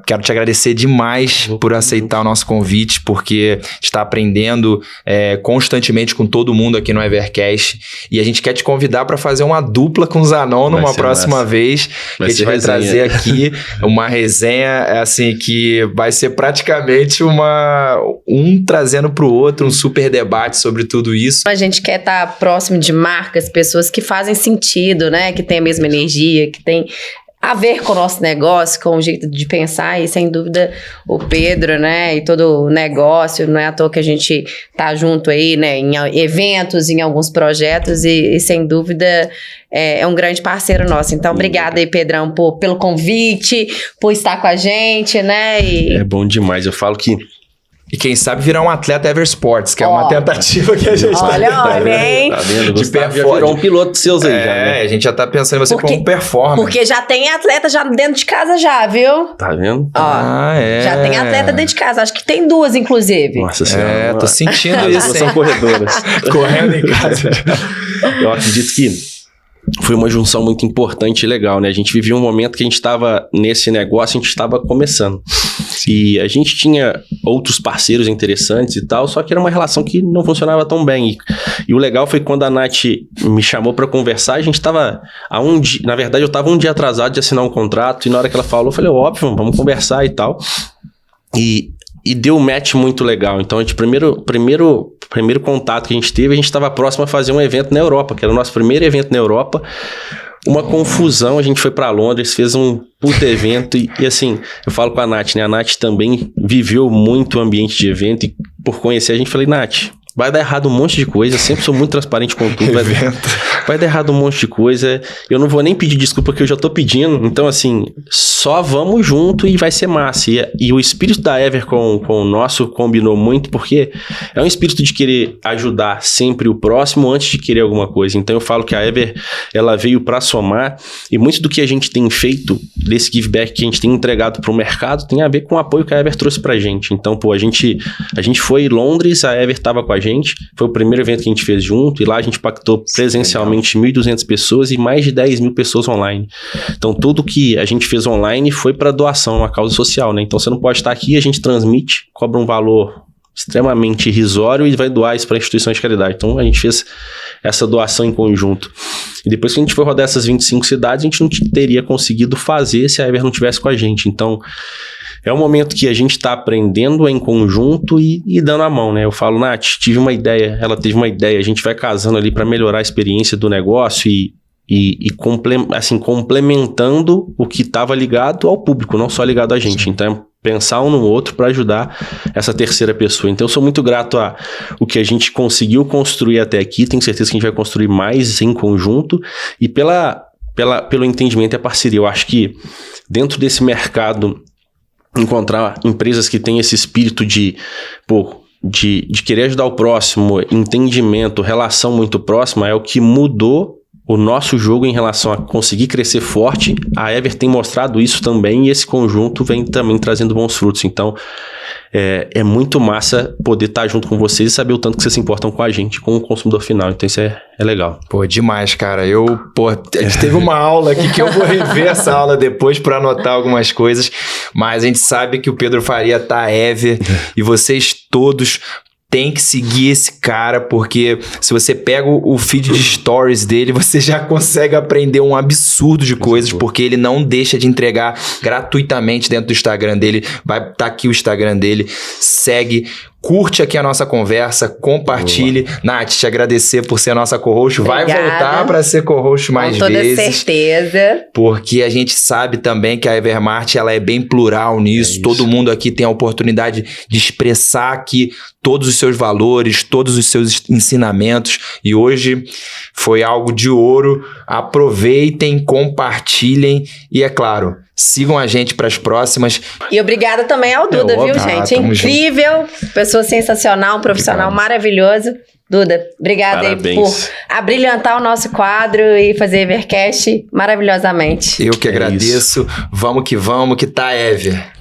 Quero te agradecer demais por aceitar o nosso convite, porque está aprendendo constantemente com todo mundo aqui no Evercast, e a gente quer te convidar para fazer uma dupla com o Zanon numa próxima vez, que a gente vai trazer aqui uma resenha assim, que vai ser praticamente um trazendo pro outro, um super debate sobre tudo isso. A gente quer estar próximo de marcas, pessoas que fazem sentido, né? Que tem a mesma energia, que tem a ver com o nosso negócio, com o jeito de pensar, e sem dúvida o Pedro, né, e todo o negócio, não é à toa que a gente tá junto aí, né, em eventos, em alguns projetos, e sem dúvida é um grande parceiro nosso. Então, obrigada aí, Pedrão, pelo convite, por estar com a gente, né. É bom demais, eu falo que... E quem sabe virar um atleta Eversports, que é uma tentativa que a gente olha, hein? Tá vendo? De já virou um piloto seus aí, já, né? A gente já tá pensando em você como performer. Porque já tem atleta já dentro de casa já, viu? Tá vendo? Já tem atleta dentro de casa. Acho que tem 2, inclusive. Nossa senhora. Tô sentindo isso. São corredoras. Correndo em casa. Eu acredito que foi uma junção muito importante e legal, né? A gente vivia um momento que a gente estava nesse negócio, a gente estava começando. E a gente tinha outros parceiros interessantes e tal, só que era uma relação que não funcionava tão bem. E o legal foi quando a Nath me chamou para conversar, a gente estava na verdade eu estava um dia atrasado de assinar um contrato, e na hora que ela falou, eu falei, óbvio, vamos conversar e tal. E deu um match muito legal. Então, a gente, primeiro contato que a gente teve, a gente estava próximo a fazer um evento na Europa, que era o nosso primeiro evento na Europa. Uma confusão, a gente foi para Londres, fez um puta evento e assim, eu falo com a Nath, né? A Nath também viveu muito o ambiente de evento, e por conhecer a gente, falei, Nath, vai dar errado um monte de coisa, eu sempre sou muito transparente com tudo, vai dar errado um monte de coisa, eu não vou nem pedir desculpa porque eu já tô pedindo, então assim, só vamos junto e vai ser massa. E o espírito da Ever com o nosso combinou muito, porque é um espírito de querer ajudar sempre o próximo antes de querer alguma coisa. Então eu falo que a Ever, ela veio para somar, e muito do que a gente tem feito, desse give back que a gente tem entregado pro mercado, tem a ver com o apoio que a Ever trouxe pra gente. Então, a gente foi em Londres, a Ever tava com a gente, foi o primeiro evento que a gente fez junto, e lá a gente pactou presencialmente 1.200 pessoas e mais de 10 mil pessoas online. Então, tudo que a gente fez online foi para doação, uma causa social, né? Então, você não pode estar aqui, a gente transmite, cobra um valor extremamente irrisório e vai doar isso para instituições de caridade. Então, a gente fez essa doação em conjunto. E depois que a gente foi rodar essas 25 cidades, a gente não teria conseguido fazer se a Ever não estivesse com a gente. Então, é um momento que a gente está aprendendo em conjunto e dando a mão, né? Eu falo, Nath, tive uma ideia, ela teve uma ideia, a gente vai casando ali para melhorar a experiência do negócio e complementando o que estava ligado ao público, não só ligado a gente. Sim. Então, pensar um no outro para ajudar essa terceira pessoa. Então, eu sou muito grato a o que a gente conseguiu construir até aqui, tenho certeza que a gente vai construir mais em conjunto, e pelo entendimento e a parceria. Eu acho que dentro desse mercado encontrar empresas que têm esse espírito de querer ajudar o próximo, entendimento, relação muito próxima, é o que mudou o nosso jogo em relação a conseguir crescer forte. A Ever tem mostrado isso também, e esse conjunto vem também trazendo bons frutos. Então, é muito massa poder estar junto com vocês e saber o tanto que vocês se importam com a gente, com o consumidor final. Então, isso é legal. Pô, demais, cara. A gente teve uma aula aqui que eu vou rever essa aula depois para anotar algumas coisas, mas a gente sabe que o Pedro Faria tá Ever e vocês todos tem que seguir esse cara, porque se você pega o feed de stories dele, você já consegue aprender um absurdo de coisas, porque ele não deixa de entregar gratuitamente dentro do Instagram dele. Vai estar aqui o Instagram dele, segue, curte aqui a nossa conversa, compartilhe. Boa. Nath, te agradecer por ser a nossa co-host. Vai voltar para ser co-host mais vezes. Com toda certeza. Porque a gente sabe também que a Evermart ela é bem plural nisso. Todo mundo aqui tem a oportunidade de expressar aqui todos os seus valores, todos os seus ensinamentos. E hoje foi algo de ouro. Aproveitem, compartilhem e, é claro, sigam a gente para as próximas. E obrigada também ao Duda, viu, gente? Incrível, pessoa sensacional, um profissional maravilhoso. Duda, obrigada aí por abrilhantar o nosso quadro e fazer Evercast maravilhosamente. Eu que agradeço. Vamos que tá, Ever.